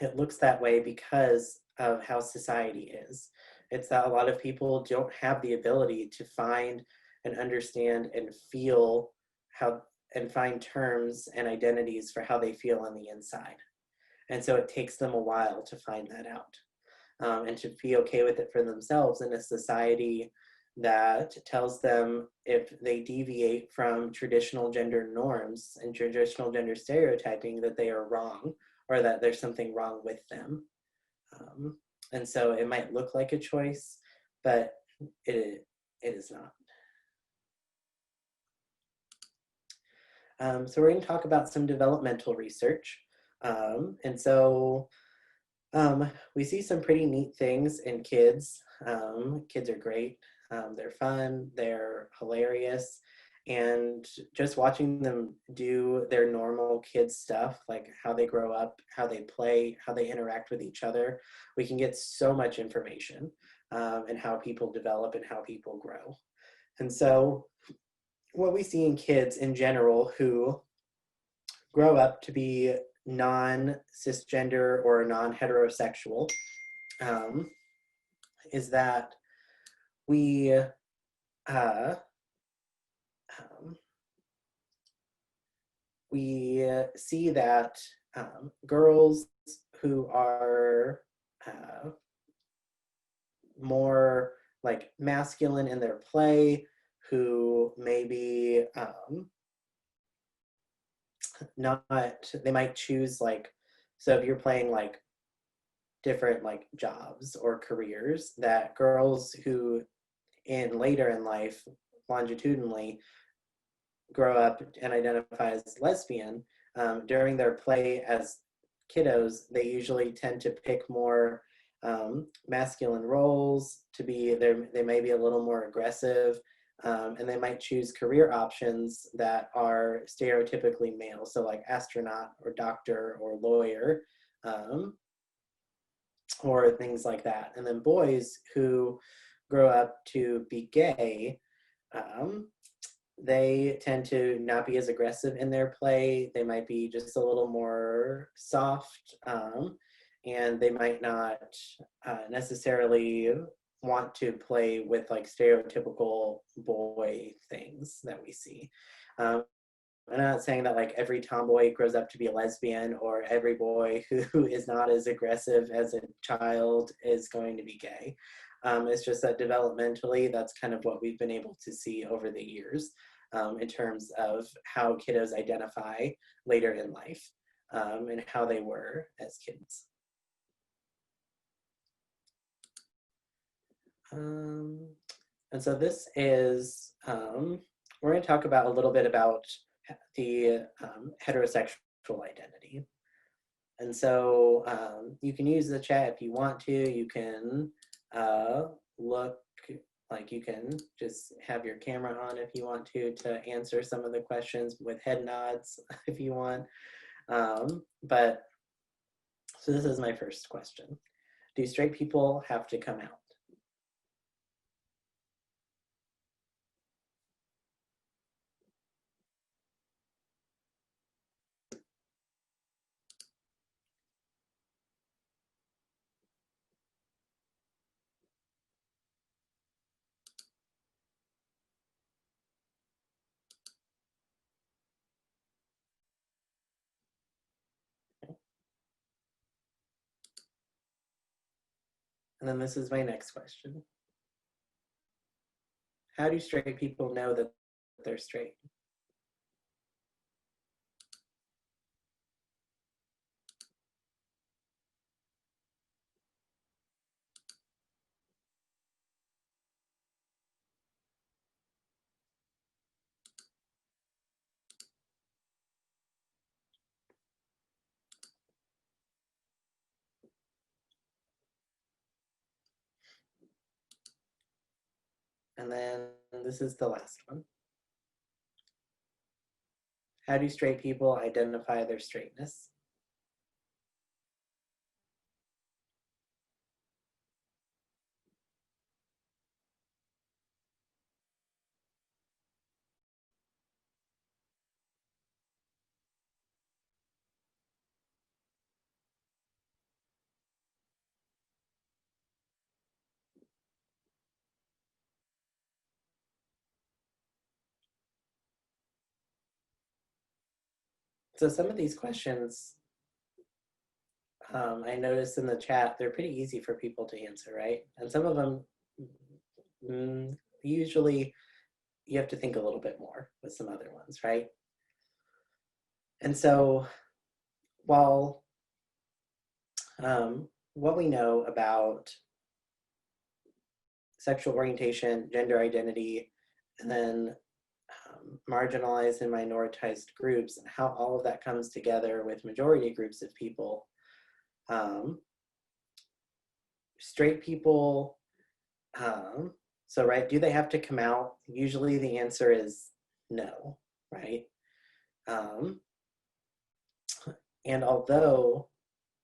it looks that way because of how society is. It's that a lot of people don't have the ability to find and understand and feel how, and find terms and identities for how they feel on the inside. And so it takes them a while to find that out, and to be okay with it for themselves in a society that tells them if they deviate from traditional gender norms and traditional gender stereotyping, that they are wrong, or that there's something wrong with them. And so it might look like a choice, but it is not. So we're going to talk about some developmental research. And so we see some pretty neat things in kids. Kids are great. They're fun, they're hilarious. And just watching them do their normal kid stuff, like how they grow up, how they play, how they interact with each other, we can get so much information, and how people develop and how people grow. And so what we see in kids in general who grow up to be non-cisgender or non-heterosexual, is that we see that girls who are more like masculine in their play, who maybe they might choose, like, so if you're playing like different like jobs or careers, that girls who later in life longitudinally grow up and identify as lesbian, during their play as kiddos, they usually tend to pick more masculine roles, to be there. They may be a little more aggressive, and they might choose career options that are stereotypically male, so like astronaut or doctor or lawyer, or things like that. And then boys who grow up to be gay, they tend to not be as aggressive in their play. They might be just a little more soft, and they might not necessarily want to play with like stereotypical boy things that we see. I'm not saying that like every tomboy grows up to be a lesbian, or every boy who is not as aggressive as a child is going to be gay. It's just that developmentally, that's kind of what we've been able to see over the years, in terms of how kiddos identify later in life, and how they were as kids. And so this is, we're going to talk about a little bit about the heterosexual identity. And so you can use the chat if you want to. You can look, like you can just have your camera on if you want to answer some of the questions with head nods if you want. But so this is my first question. Do straight people have to come out? And then this is my next question. How do straight people know that they're straight? And then this is the last one. How do straight people identify their straightness? So some of these questions, I noticed in the chat, they're pretty easy for people to answer, right? And some of them, usually you have to think a little bit more with some other ones, right? And so while what we know about sexual orientation, gender identity, and then marginalized and minoritized groups, and how all of that comes together with majority groups of people, straight people, so right, do they have to come out? Usually the answer is no, right? And although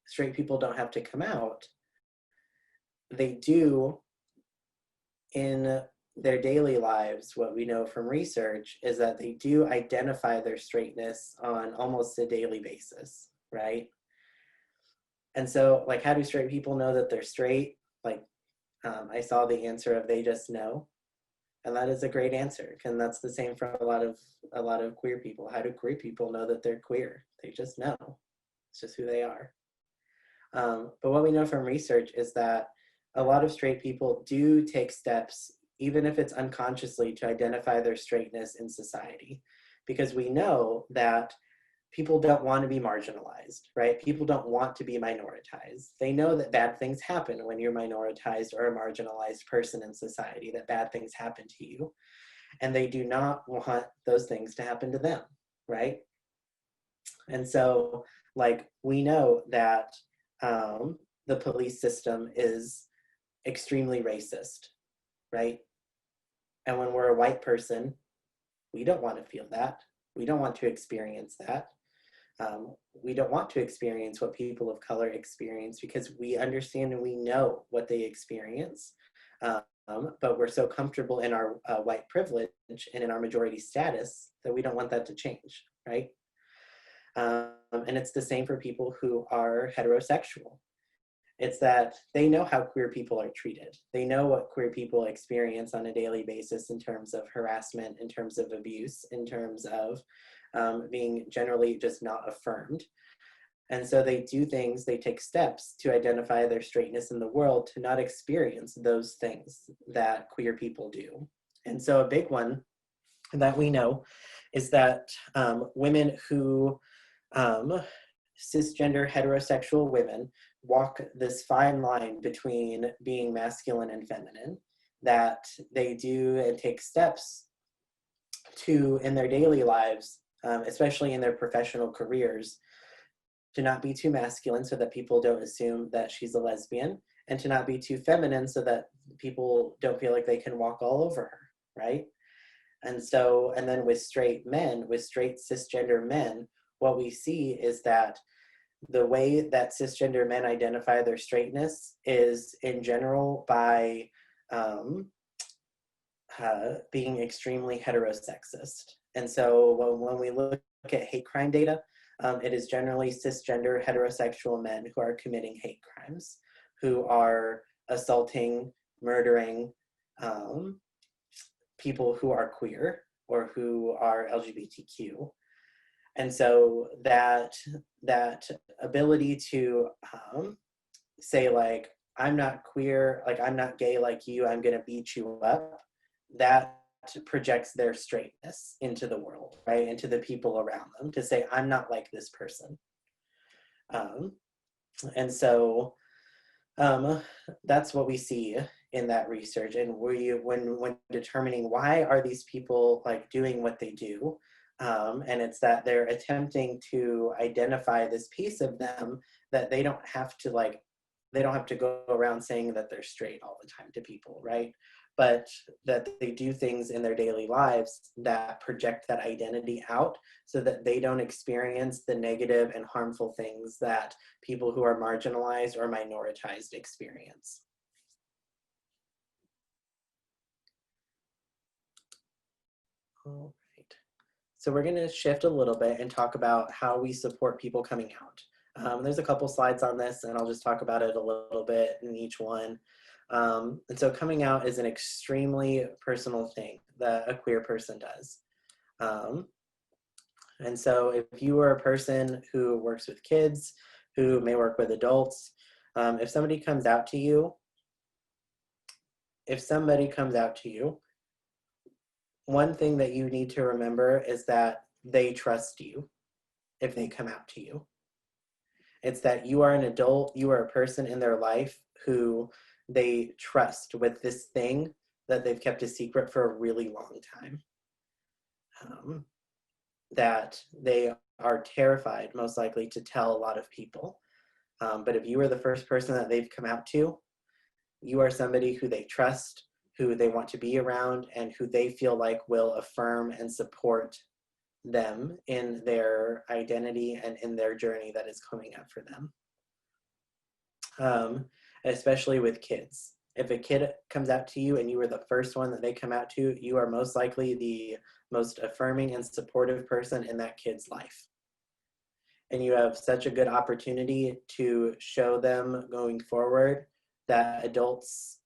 straight people don't have to come out, they do in their daily lives. What we know from research is that they do identify their straightness on almost a daily basis, right? And so, like, how do straight people know that they're straight? Like, I saw the answer of they just know, and that is a great answer. And that's the same for a lot of queer people. How do queer people know that they're queer? They just know. It's just who they are. But what we know from research is that a lot of straight people do take steps, even if it's unconsciously, to identify their straightness in society, because we know that people don't want to be marginalized, right? People don't want to be minoritized. They know that bad things happen when you're minoritized or a marginalized person in society, that bad things happen to you, and they do not want those things to happen to them, right? And so, like, we know that the police system is extremely racist, right? And when we're a white person, we don't want to feel that. We don't want to experience that. We don't want to experience what people of color experience, because we understand and we know what they experience. But we're so comfortable in our white privilege and in our majority status that we don't want that to change, right? And it's the same for people who are heterosexual. It's that they know how queer people are treated. They know what queer people experience on a daily basis in terms of harassment, in terms of abuse, in terms of being generally just not affirmed. And so they do things, they take steps to identify their straightness in the world, to not experience those things that queer people do. And so a big one that we know is that women who, cisgender heterosexual women, walk this fine line between being masculine and feminine, that they do and take steps to, in their daily lives, especially in their professional careers, to not be too masculine so that people don't assume that she's a lesbian, and to not be too feminine so that people don't feel like they can walk all over her, right? And so, and then with straight men, with straight cisgender men, what we see is that the way that cisgender men identify their straightness is in general by being extremely heterosexist. And so when we look at hate crime data, it is generally cisgender heterosexual men who are committing hate crimes, who are assaulting, murdering people who are queer or who are LGBTQ. And so that ability to say, like, I'm not queer, like, I'm not gay like you, I'm gonna beat you up, that projects their straightness into the world, right? Into the people around them, to say, I'm not like this person. And so that's what we see in that research. And when determining why are these people like doing what they do, and it's that they're attempting to identify this piece of them that they don't have to go around saying that they're straight all the time to people, right? But that they do things in their daily lives that project that identity out so that they don't experience the negative and harmful things that people who are marginalized or minoritized experience. All right. So we're going to shift a little bit and talk about how we support people coming out. There's a couple slides on this, and I'll just talk about it a little bit in each one. And so coming out is an extremely personal thing that a queer person does. And so if you are a person who works with kids, who may work with adults, if somebody comes out to you, one thing that you need to remember is that they trust you if they come out to you. It's that you are an adult, you are a person in their life who they trust with this thing that they've kept a secret for a really long time. That they are terrified, most likely, to tell a lot of people. But if you are the first person that they've come out to, you are somebody who they trust, who they want to be around, and who they feel like will affirm and support them in their identity and in their journey that is coming up for them. Especially with kids. If a kid comes out to you and you are the first one that they come out to, you are most likely the most affirming and supportive person in that kid's life. And you have such a good opportunity to show them going forward that adults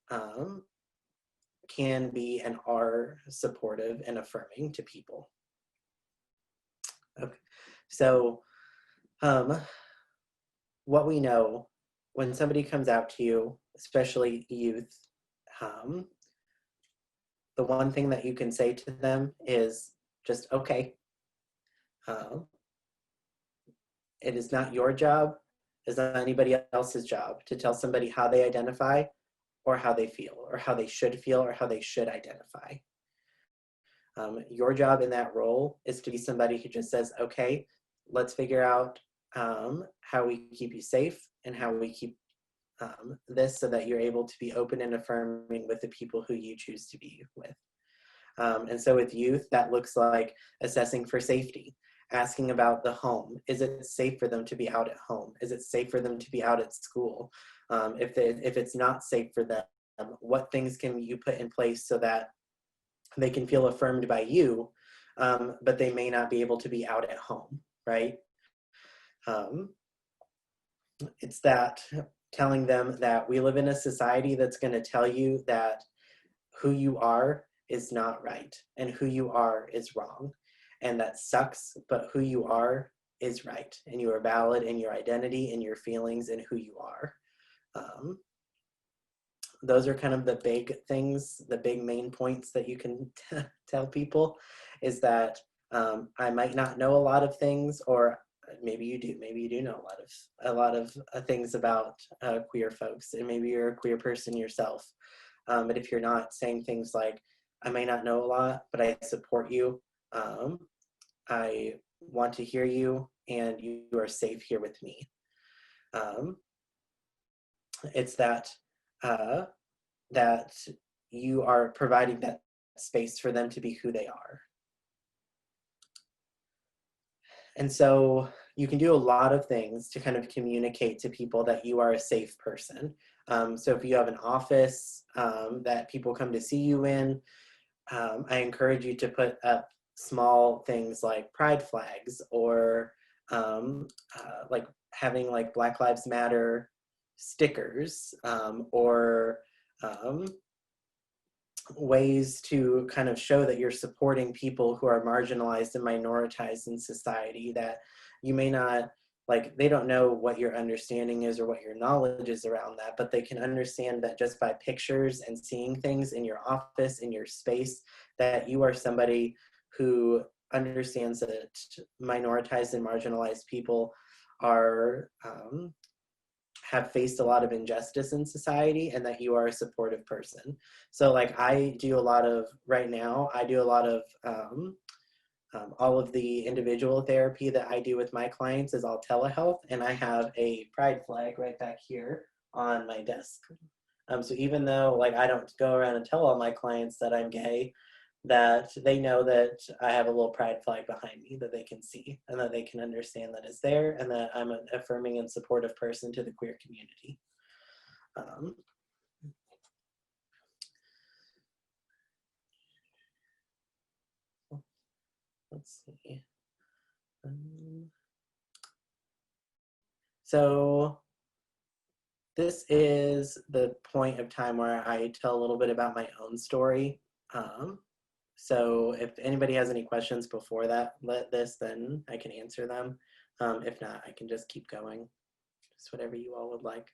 can be and are supportive and affirming to people. Okay, so what we know when somebody comes out to you, especially youth, the one thing that you can say to them is just, okay. It is not your job, it's not anybody else's job to tell somebody how they identify or how they feel or how they should feel or how they should identify. Your job in that role is to be somebody who just says, okay, let's figure out how we keep you safe and how we keep this so that you're able to be open and affirming with the people who you choose to be with. And so with youth, that looks like assessing for safety, asking about the home. Is it safe for them to be out at home? Is it safe for them to be out at school? If it's not safe for them, what things can you put in place so that they can feel affirmed by you, but they may not be able to be out at home, right? It's that telling them that we live in a society that's going to tell you that who you are is not right and who you are is wrong. And that sucks, but who you are is right. And you are valid in your identity and your feelings and who you are. Those are kind of the big things, the big main points that you can tell people is that I might not know a lot of things, or maybe you do know a lot of things about queer folks, and maybe you're a queer person yourself. But if you're not, saying things like, I may not know a lot, but I support you. I want to hear you, and you are safe here with me. It's that that you are providing that space for them to be who they are. And so you can do a lot of things to kind of communicate to people that you are a safe person. So if you have an office that people come to see you in, I encourage you to put up small things like pride flags, or like having like Black Lives Matter stickers, or ways to kind of show that you're supporting people who are marginalized and minoritized in society, that you may not, like, they don't know what your understanding is or what your knowledge is around that, but they can understand that just by pictures and seeing things in your office, in your space, that you are somebody who understands that minoritized and marginalized people are have faced a lot of injustice in society, and that you are a supportive person. So like I do a lot of, right now, I do a lot of all of the individual therapy that I do with my clients is all telehealth, and I have a pride flag right back here on my desk. So even though like I don't go around and tell all my clients that I'm gay, that they know that I have a little pride flag behind me that they can see, and that they can understand that it's there, and that I'm an affirming and supportive person to the queer community. Let's see. So this is the point of time where I tell a little bit about my own story. So if anybody has any questions before then I can answer them. If not, I can just keep going. Just whatever you all would like.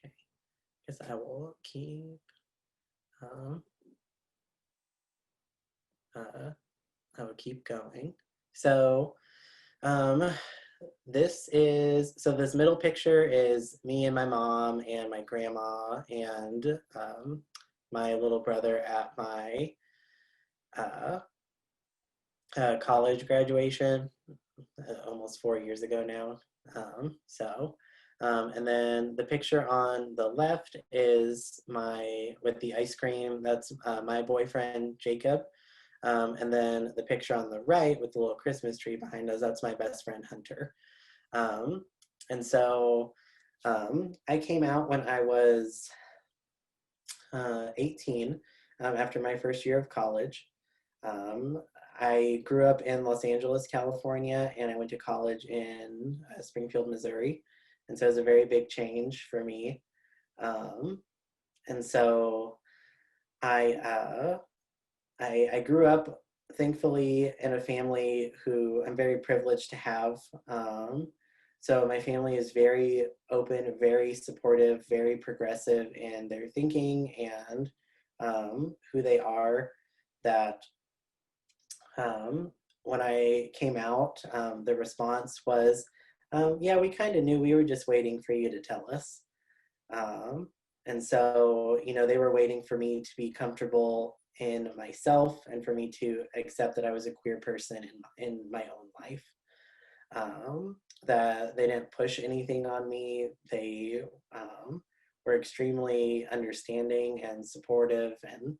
Okay. Guess I will keep I will keep going. So this middle picture is me and my mom and my grandma and my little brother at my college graduation almost 4 years ago now. And then the picture on the left is with the ice cream. That's my boyfriend, Jacob. And then the picture on the right with the little Christmas tree behind us, that's my best friend, Hunter. And so I came out when I was 18 after my first year of college. I grew up in Los Angeles, California, and I went to college in Springfield, Missouri. And so it was a very big change for me. And so I grew up, thankfully, in a family who I'm very privileged to have. So my family is very open, very supportive, very progressive in their thinking and who they are. That when I came out, the response was, yeah, we kind of knew, we were just waiting for you to tell us. And so, they were waiting for me to be comfortable in myself and for me to accept that I was a queer person in my own life. That they didn't push anything on me. They were extremely understanding and supportive. And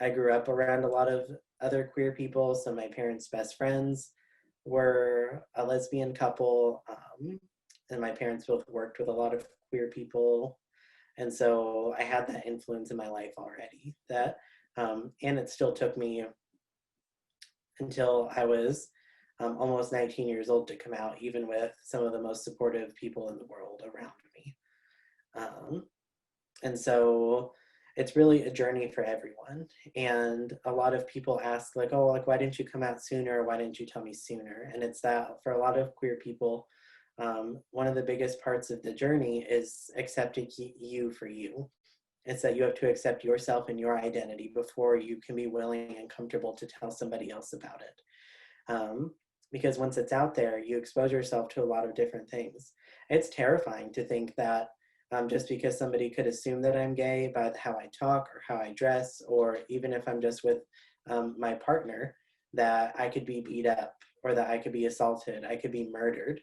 I grew up around a lot of other queer people. So my parents' best friends were a lesbian couple. And my parents both worked with a lot of queer people. And so I had that influence in my life already. And it still took me until I was almost 19 years old to come out, even with some of the most supportive people in the world around me. And so it's really a journey for everyone. And a lot of people ask, like, oh, like, why didn't you come out sooner? Why didn't you tell me sooner? And it's that for a lot of queer people, one of the biggest parts of the journey is accepting you for you. It's that you have to accept yourself and your identity before you can be willing and comfortable to tell somebody else about it. Because once it's out there, you expose yourself to a lot of different things. It's terrifying to think that just because somebody could assume that I'm gay by how I talk or how I dress, or even if I'm just with my partner, that I could be beat up or that I could be assaulted, I could be murdered.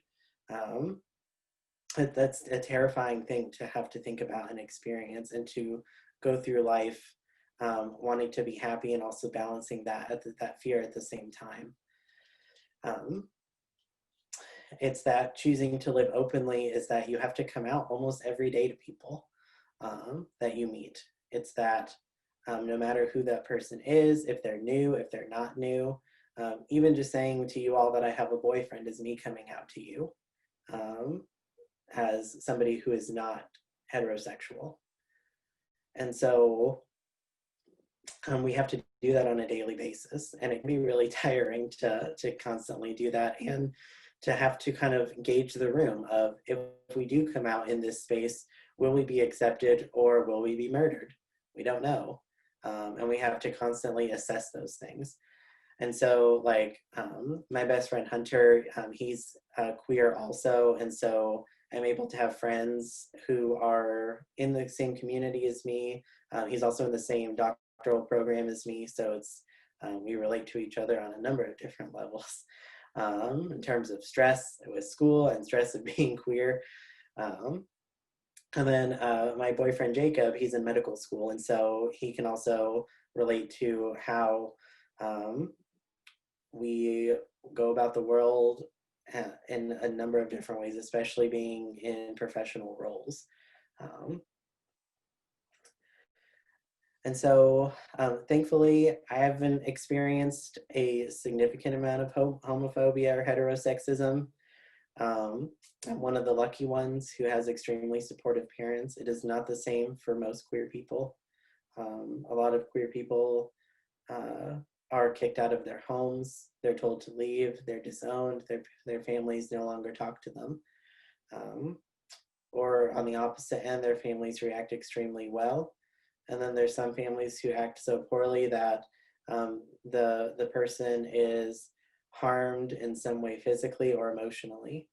That's a terrifying thing to have to think about and experience, and to go through life wanting to be happy and also balancing that fear at the same time. It's that choosing to live openly is that you have to come out almost every day to people that you meet. It's that no matter who that person is, if they're new, if they're not new, even just saying to you all that I have a boyfriend is me coming out to you as somebody who is not heterosexual. And so we have to do that on a daily basis, and it can be really tiring to constantly do that, and to have to kind of gauge the room of, if we do come out in this space, will we be accepted or will we be murdered? We don't know. And we have to constantly assess those things. And so, like, my best friend Hunter, he's queer also, and so I'm able to have friends who are in the same community as me. He's also in the same doctoral program as me, so it's we relate to each other on a number of different levels in terms of stress with school and stress of being queer. And then my boyfriend Jacob, he's in medical school, and so he can also relate to how we go about the world in a number of different ways, especially being in professional roles. And so thankfully, I haven't experienced a significant amount of homophobia or heterosexism. I'm one of the lucky ones who has extremely supportive parents. It is not the same for most queer people. A lot of queer people are kicked out of their homes. They're told to leave. They're disowned. Their families no longer talk to them. Or on the opposite end, their families react extremely well. And then there's some families who act so poorly that the person is harmed in some way physically or emotionally.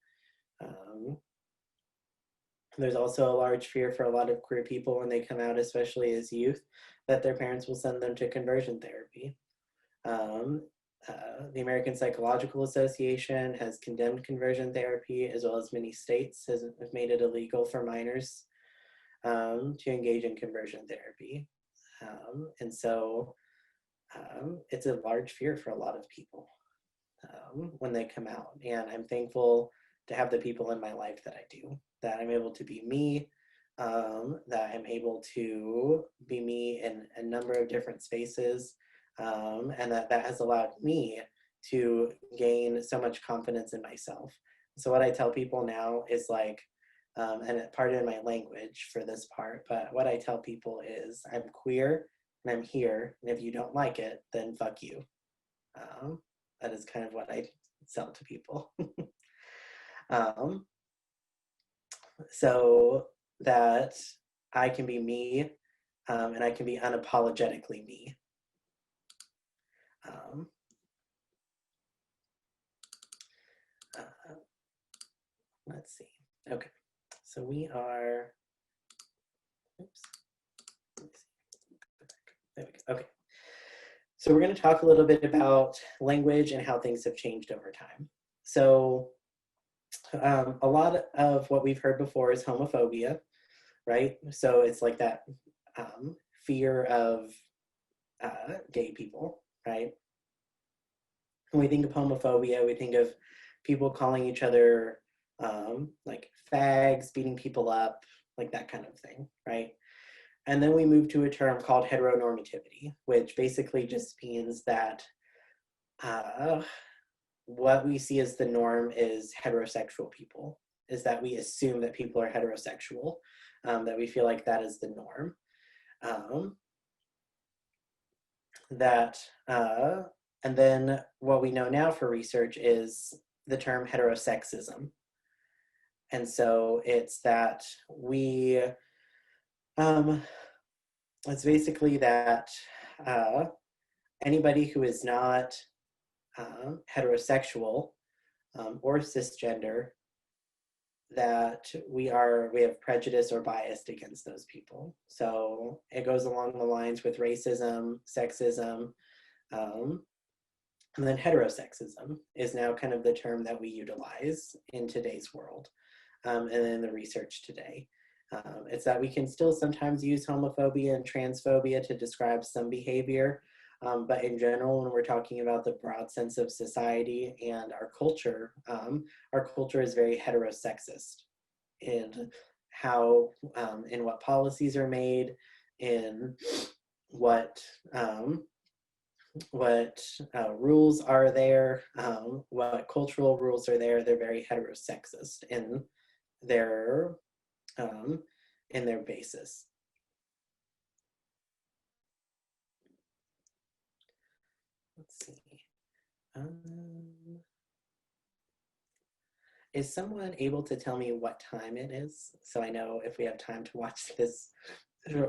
There's also a large fear for a lot of queer people when they come out, especially as youth, that their parents will send them to conversion therapy. The American Psychological Association has condemned conversion therapy, as well as many states have made it illegal for minors to engage in conversion therapy. And so it's a large fear for a lot of people when they come out. And I'm thankful to have the people in my life that I do, that I'm able to be me, that I'm able to be me in a number of different spaces, and that has allowed me to gain so much confidence in myself. So what I tell people now is like, and pardon my language for this part, but what I tell people is I'm queer and I'm here, and if you don't like it, then fuck you. That is kind of what I sell to people. So that I can be me, and I can be unapologetically me. Let's see. Okay, so we are, oops. There we go. Okay. So we're going to talk a little bit about language and how things have changed over time. So a lot of what we've heard before is homophobia, right? So it's like that fear of gay people, right? When we think of homophobia, we think of people calling each other like fags, beating people up, like that kind of thing, right? And then we move to a term called heteronormativity, which basically just means that what we see as the norm is heterosexual people, is that we assume that people are heterosexual, that we feel like that is the norm. And then what we know now for research is the term heterosexism. And so it's that it's basically that anybody who is not heterosexual or cisgender, that we have prejudice or biased against those people. So it goes along the lines with racism, sexism, and then heterosexism is now kind of the term that we utilize in today's world and in the research today. It's that we can still sometimes use homophobia and transphobia to describe some behavior, but in general, when we're talking about the broad sense of society and our culture is very heterosexist in how, in what policies are made, in what rules are there, what cultural rules are there. They're very heterosexist in their basis. Let's see. Is someone able to tell me what time it is, so I know if we have time to watch this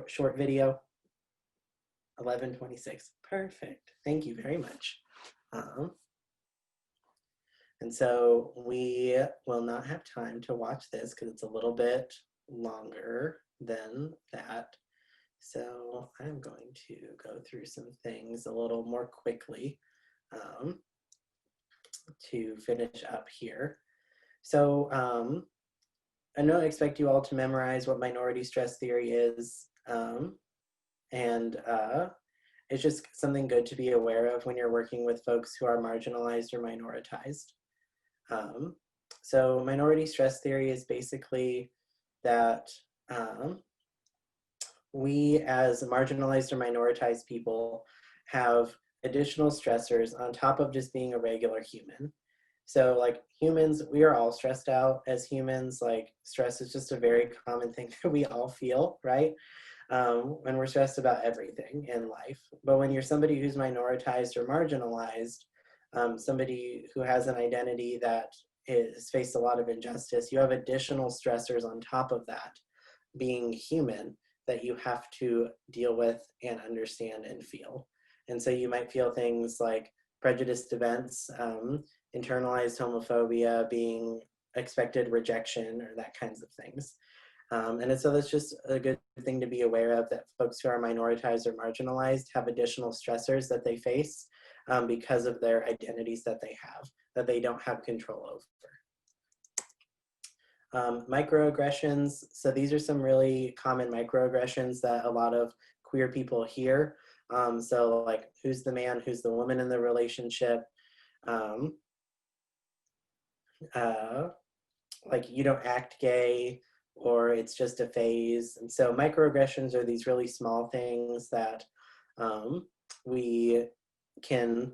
short video? 11:26. Perfect. Thank you very much. And so we will not have time to watch this because it's a little bit longer than that. So I'm going to go through some things a little more quickly to finish up here. So I don't expect you all to memorize what minority stress theory is. And it's just something good to be aware of when you're working with folks who are marginalized or minoritized. So minority stress theory is basically that we as marginalized or minoritized people have additional stressors on top of just being a regular human. So like humans, we are all stressed out as humans. Like stress is just a very common thing that we all feel, right? When we're stressed about everything in life. But when you're somebody who's minoritized or marginalized, somebody who has an identity that is faced a lot of injustice, you have additional stressors on top of that, being human, that you have to deal with and understand and feel. And so you might feel things like prejudiced events, internalized homophobia, being expected rejection, or that kinds of things. And so that's just a good thing to be aware of, that folks who are minoritized or marginalized have additional stressors that they face because of their identities that they have, that they don't have control over. Microaggressions, so these are some really common microaggressions that a lot of queer people hear. So like, who's the man, who's the woman in the relationship? Like, you don't act gay, or it's just a phase. And so microaggressions are these really small things that we can,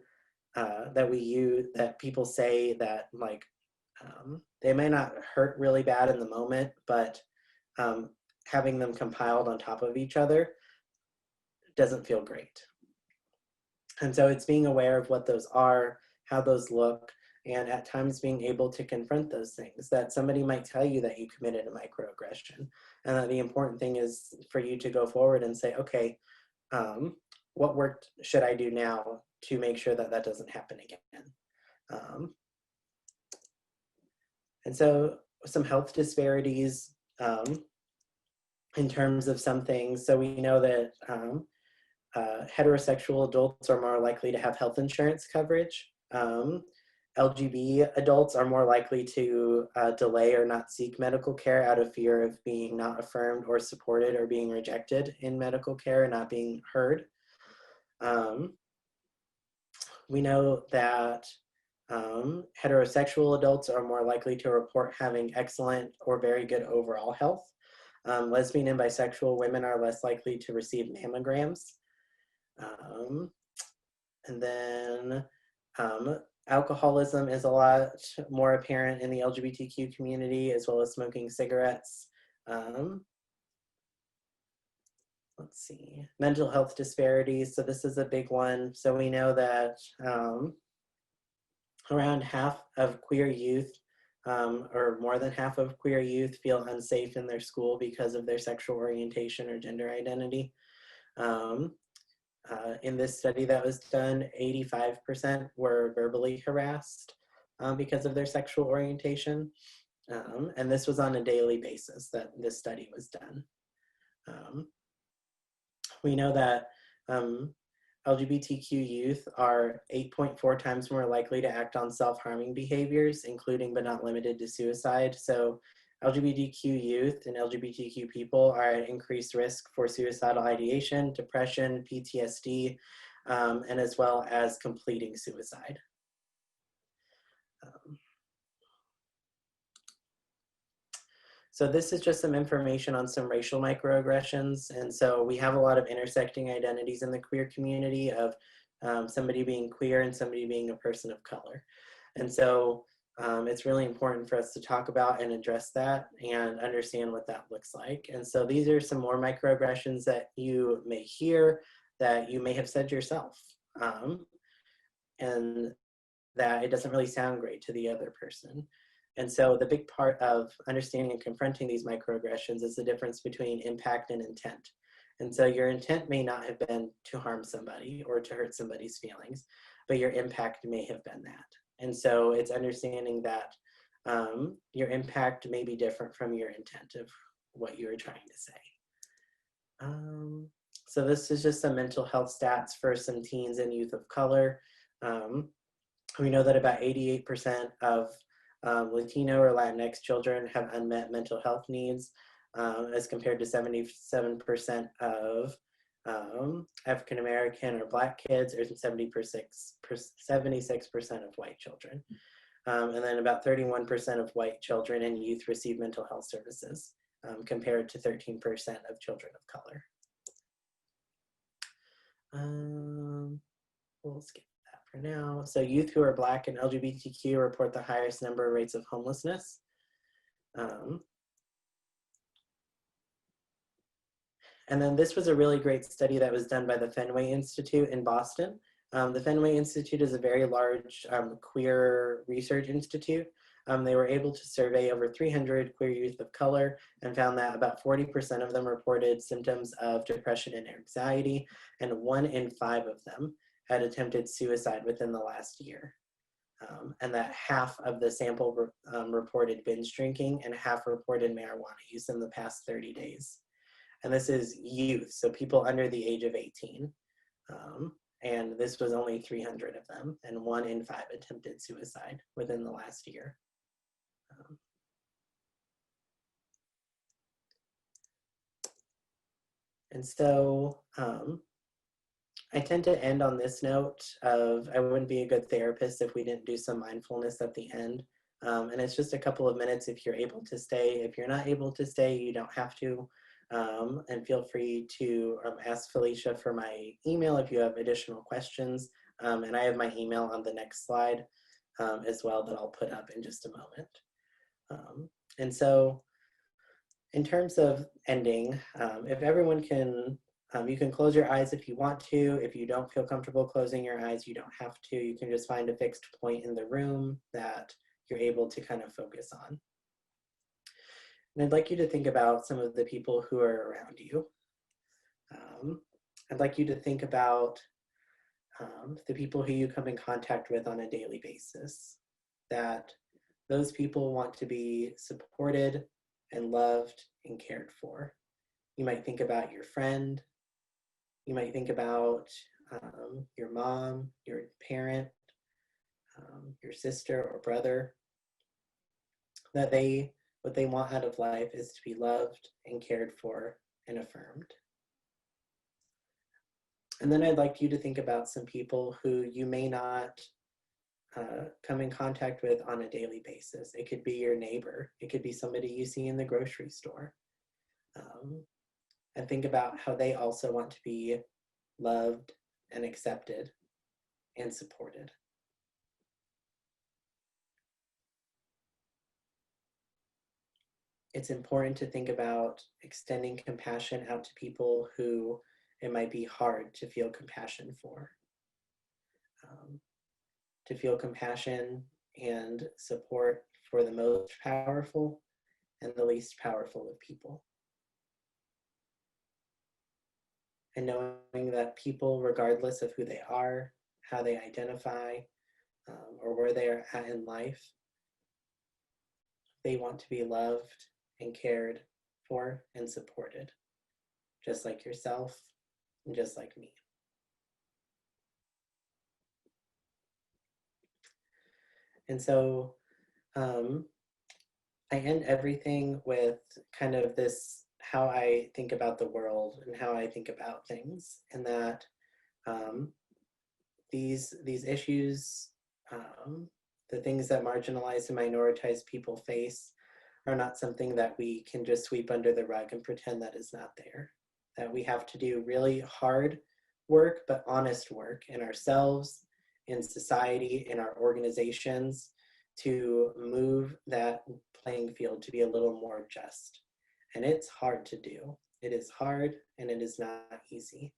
that we use, that people say that like, they may not hurt really bad in the moment, but having them compiled on top of each other doesn't feel great. And so it's being aware of what those are, how those look, and at times being able to confront those things, that somebody might tell you that you committed a microaggression, and that the important thing is for you to go forward and say, okay, what work should I do now to make sure that that doesn't happen again? And so some health disparities in terms of some things. So we know that heterosexual adults are more likely to have health insurance coverage. LGBT adults are more likely to delay or not seek medical care out of fear of being not affirmed or supported, or being rejected in medical care and not being heard. We know that heterosexual adults are more likely to report having excellent or very good overall health. Lesbian and bisexual women are less likely to receive mammograms. And then alcoholism is a lot more apparent in the LGBTQ community, as well as smoking cigarettes. Let's see, mental health disparities. So this is a big one. So we know that around half of queer youth, or more than half of queer youth, feel unsafe in their school because of their sexual orientation or gender identity. In this study that was done, 85% were verbally harassed because of their sexual orientation. And this was on a daily basis that this study was done. We know that LGBTQ youth are 8.4 times more likely to act on self-harming behaviors, including but not limited to suicide. So LGBTQ youth and LGBTQ people are at increased risk for suicidal ideation, depression, PTSD, and as well as completing suicide. So this is just some information on some racial microaggressions. And so we have a lot of intersecting identities in the queer community of somebody being queer and somebody being a person of color. And so it's really important for us to talk about and address that and understand what that looks like. And so these are some more microaggressions that you may hear, that you may have said yourself, and that it doesn't really sound great to the other person. And so the big part of understanding and confronting these microaggressions is the difference between impact and intent. And so your intent may not have been to harm somebody or to hurt somebody's feelings, but your impact may have been that. And so it's understanding that your impact may be different from your intent of what you were trying to say. So this is just some mental health stats for some teens and youth of color. We know that about 88% of Latino or Latinx children have unmet mental health needs, as compared to 77% of African American or Black kids, or 76% of white children. And then about 31% of white children and youth receive mental health services, compared to 13% of children of color. We'll skip that for now. So youth who are Black and LGBTQ report the highest number of rates of homelessness. And then this was a really great study that was done by the Fenway Institute in Boston. The Fenway Institute is a very large queer research institute. They were able to survey over 300 queer youth of color and found that about 40% of them reported symptoms of depression and anxiety, and 1 in 5 of them had attempted suicide within the last year. And that half of the sample reported binge drinking and half reported marijuana use in the past 30 days. And this is youth, so people under the age of 18. And this was only 300 of them, and 1 in 5 attempted suicide within the last year. And so I tend to end on this note of I wouldn't be a good therapist if we didn't do some mindfulness at the end. And it's just a couple of minutes if you're able to stay. If you're not able to stay, you don't have to. And feel free to ask Felicia for my email if you have additional questions. And I have my email on the next slide as well that I'll put up in just a moment. And so in terms of ending, if everyone can, you can close your eyes if you want to. If you don't feel comfortable closing your eyes, you don't have to. You can just find a fixed point in the room that you're able to kind of focus on. And I'd like you to think about some of the people who are around you. I'd like you to think about the people who you come in contact with on a daily basis, that those people want to be supported and loved and cared for. You might think about your friend. You might think about your mom, your parent, your sister or brother, that what they want out of life is to be loved and cared for and affirmed. And then I'd like you to think about some people who you may not come in contact with on a daily basis. It could be your neighbor. It could be somebody you see in the grocery store. And think about how they also want to be loved and accepted and supported. It's important to think about extending compassion out to people who it might be hard to feel compassion for. To feel compassion and support for the most powerful and the least powerful of people. And knowing that people, regardless of who they are, how they identify, or where they are at in life, they want to be loved and cared for and supported, just like yourself and just like me. And so I end everything with kind of this, how I think about the world and how I think about things, and that these issues, the things that marginalized and minoritized people face, are not something that we can just sweep under the rug and pretend that is not there. That we have to do really hard work, but honest work in ourselves, in society, in our organizations, to move that playing field to be a little more just. And it's hard to do. It is hard and it is not easy.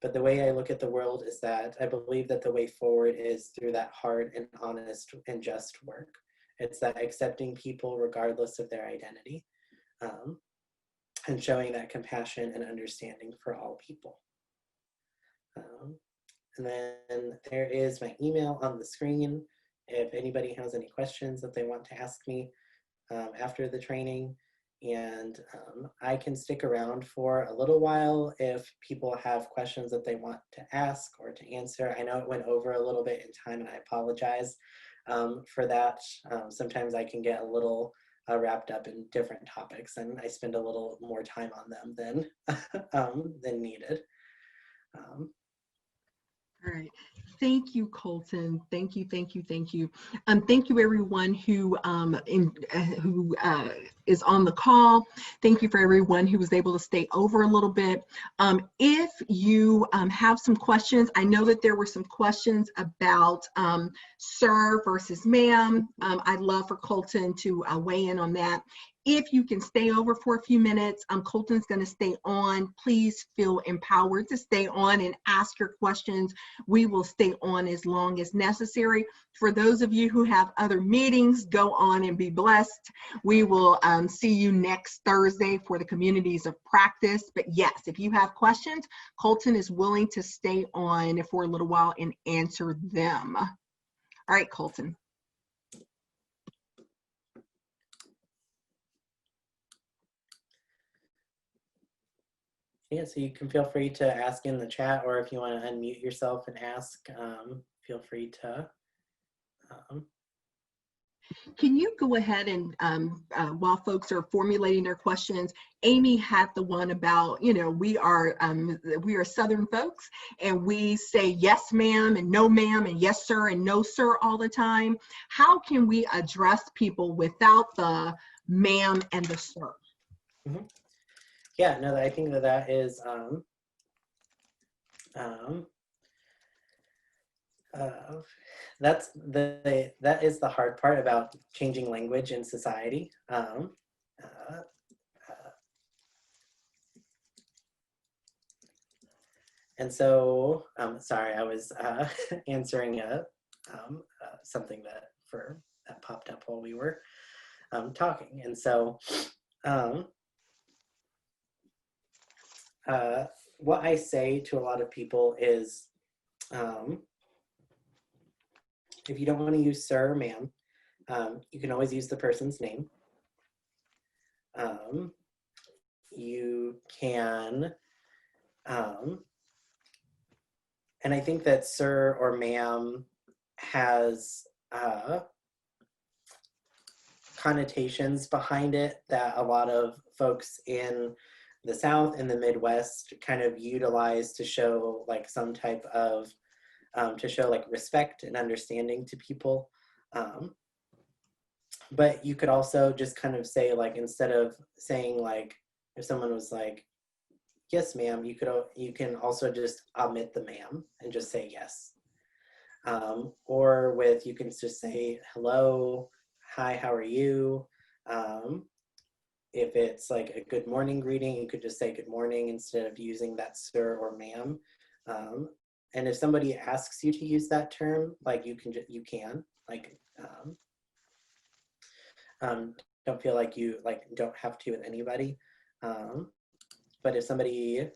But the way I look at the world is that I believe that the way forward is through that hard and honest and just work. It's that accepting people regardless of their identity, and showing that compassion and understanding for all people. And then there is my email on the screen. If anybody has any questions that they want to ask me after the training. And I can stick around for a little while if people have questions that they want to ask or to answer. I know it went over a little bit in time and I apologize for that. Sometimes I can get a little wrapped up in different topics and I spend a little more time on them than needed. All right. Thank you, Colton. Thank you, thank you, thank you. Thank you, everyone who is on the call. Thank you for everyone who was able to stay over a little bit. If you have some questions, I know that there were some questions about sir versus ma'am. I'd love for Colton to weigh in on that. If you can stay over for a few minutes, Colton's going to stay on. Please feel empowered to stay on and ask your questions. We will stay on as long as necessary. For those of you who have other meetings, go on and be blessed. We will see you next Thursday for the communities of practice. But yes, if you have questions, Colton is willing to stay on for a little while and answer them. All right, Colton. Yeah, so you can feel free to ask in the chat, or if you want to unmute yourself and ask, feel free to. Can you go ahead and while folks are formulating their questions, Amy had the one about, you know, we are Southern folks and we say yes ma'am and no ma'am and yes sir and no sir all the time. How can we address people without the ma'am and the sir? Mm-hmm. Yeah, no, I think that is that is the hard part about changing language in society. And so, sorry, I was answering something that popped up while we were talking, and so. What I say to a lot of people is, if you don't want to use sir or ma'am, you can always use the person's name. You can, and I think that sir or ma'am has connotations behind it that a lot of folks in the South and the Midwest kind of utilize to show like some type of, to show like respect and understanding to people. But you could also just kind of say, like, instead of saying like, if someone was like, yes ma'am, you can also just omit the ma'am and just say yes. Or you can just say hello, hi, how are you? If it's like a good morning greeting, you could just say good morning instead of using that sir or ma'am. And if somebody asks you to use that term, like you can like, don't feel like you don't have to with anybody. But if somebody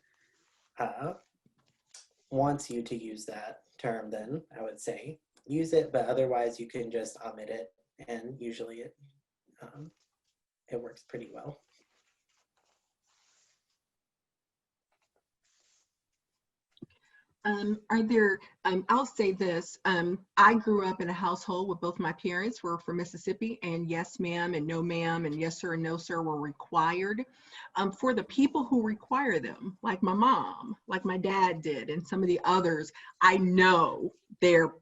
wants you to use that term, then I would say use it, but otherwise you can just omit it, and usually it works pretty well. I'll say this, I grew up in a household with both my parents were from Mississippi, and yes ma'am and no ma'am and yes sir and no sir were required. For the people who require them, like my mom, like my dad did, and some of the others, I know they're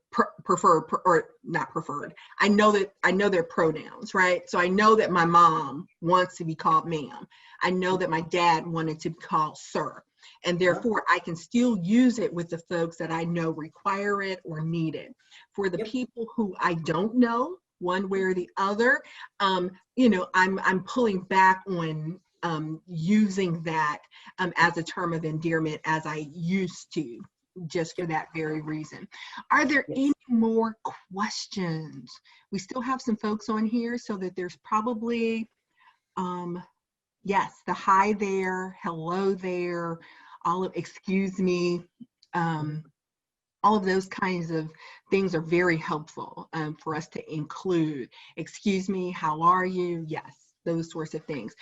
preferred or not preferred. I know their pronouns, right? So I know that my mom wants to be called ma'am. I know that my dad wanted to be called sir. And therefore, I can still use it with the folks that I know require it or need it. For the people who I don't know, one way or the other, you know, I'm pulling back on using that as a term of endearment as I used to, just for that very reason. Are there any more questions? We still have some folks on here, so that there's probably, yes, the hi there, hello there, excuse me, all of those kinds of things are very helpful for us to include. Excuse me, how are you? Yes, those sorts of things.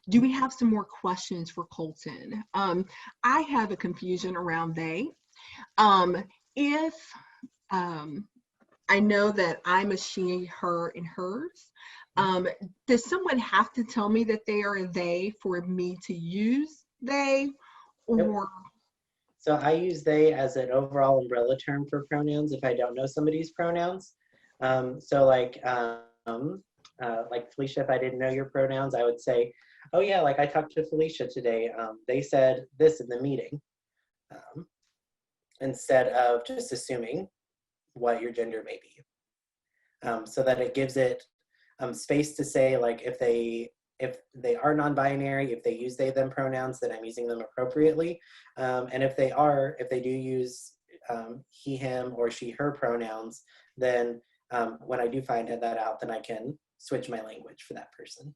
Do we have some more questions for Colton? I have a confusion around they. If I know that I'm a she, her, and hers, does someone have to tell me that they are a they for me to use they? Or so I use they as an overall umbrella term for pronouns if I don't know somebody's pronouns. So like like Felicia, if I didn't know your pronouns, I would say, oh yeah, like I talked to Felicia today. They said this in the meeting, instead of just assuming what your gender may be. So that it gives it space to say, like, if they are non-binary, if they use they them pronouns, then I'm using them appropriately. And if they do use he him or she her pronouns, then when I do find that out, then I can switch my language for that person.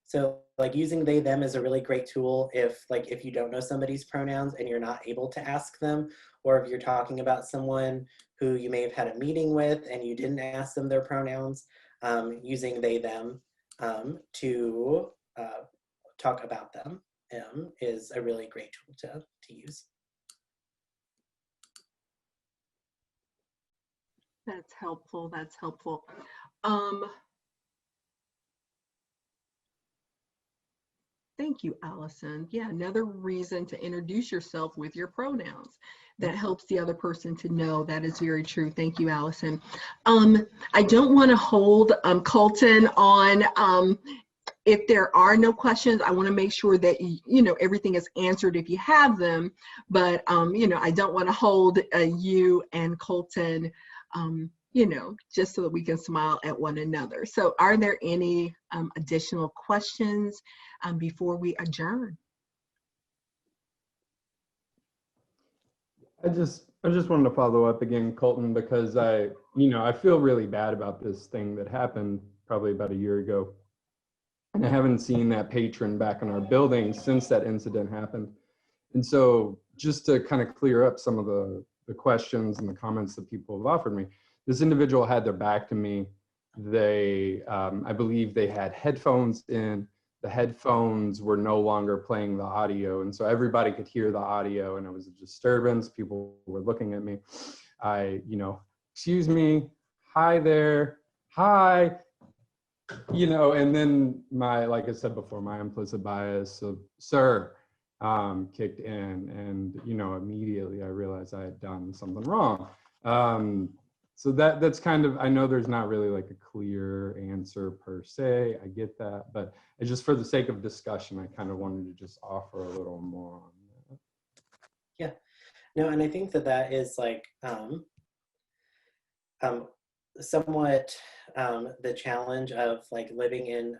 So like using they them is a really great tool if you don't know somebody's pronouns and you're not able to ask them, or if you're talking about someone who you may have had a meeting with and you didn't ask them their pronouns, using they them to talk about them is a really great tool to use. That's helpful. That's helpful. Thank you, Allison. Yeah, another reason to introduce yourself with your pronouns. That helps the other person to know. That is very true. Thank you, Allison. I don't want to hold Colton on. If there are no questions, I want to make sure that everything is answered if you have them. But I don't want to hold you and Colton, just so that we can smile at one another. So, are there any additional questions before we adjourn? I just wanted to follow up again, Colton, because I feel really bad about this thing that happened probably about a year ago. And I haven't seen that patron back in our building since that incident happened. And so just to kind of clear up some of the questions and the comments that people have offered me, this individual had their back to me. They, I believe they had headphones in. The headphones were no longer playing the audio. And so everybody could hear the audio and it was a disturbance. People were looking at me. Excuse me, hi there, hi. And then like I said before, my implicit bias of sir kicked in, and immediately I realized I had done something wrong. So that's kind of, I know there's not really like a clear answer per se. I get that, but just for the sake of discussion, I kind of wanted to just offer a little more on that. Yeah, no, and I think that is like somewhat the challenge of like living in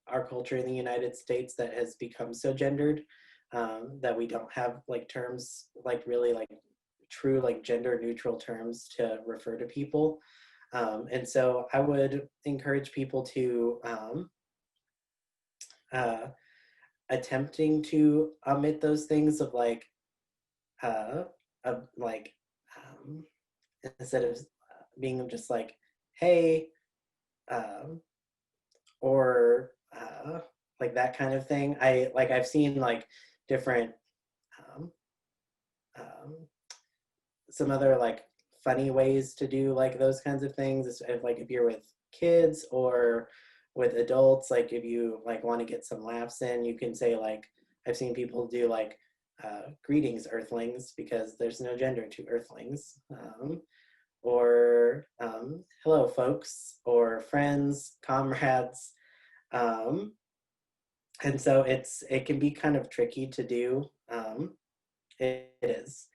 our culture in the United States that has become so gendered, that we don't have like terms, like really like true like gender neutral terms to refer to people. And so I would encourage people to attempting to omit those things of like instead of being just like, hey, or like that kind of thing. I've seen like different some other like funny ways to do like those kinds of things. If you're with kids or with adults, like if you like want to get some laughs in, you can say like, I've seen people do like greetings earthlings, because there's no gender to earthlings, or hello folks, or friends, comrades, and so it can be kind of tricky to do. It is.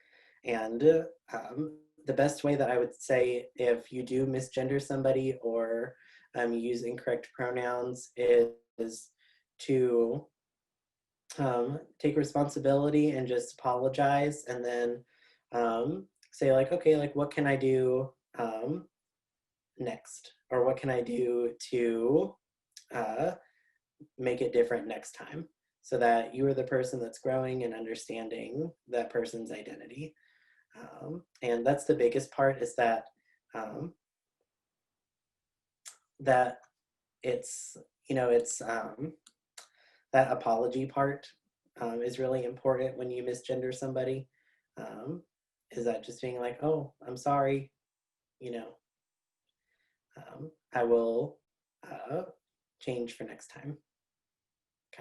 And the best way that I would say, if you do misgender somebody or use incorrect pronouns, is to take responsibility and just apologize, and then say like, okay, like what can I do next? Or what can I do to make it different next time, so that you are the person that's growing and understanding that person's identity. And that's the biggest part, is that that it's that apology part is really important when you misgender somebody. Is that just being like, oh, I'm sorry, I will change for next time.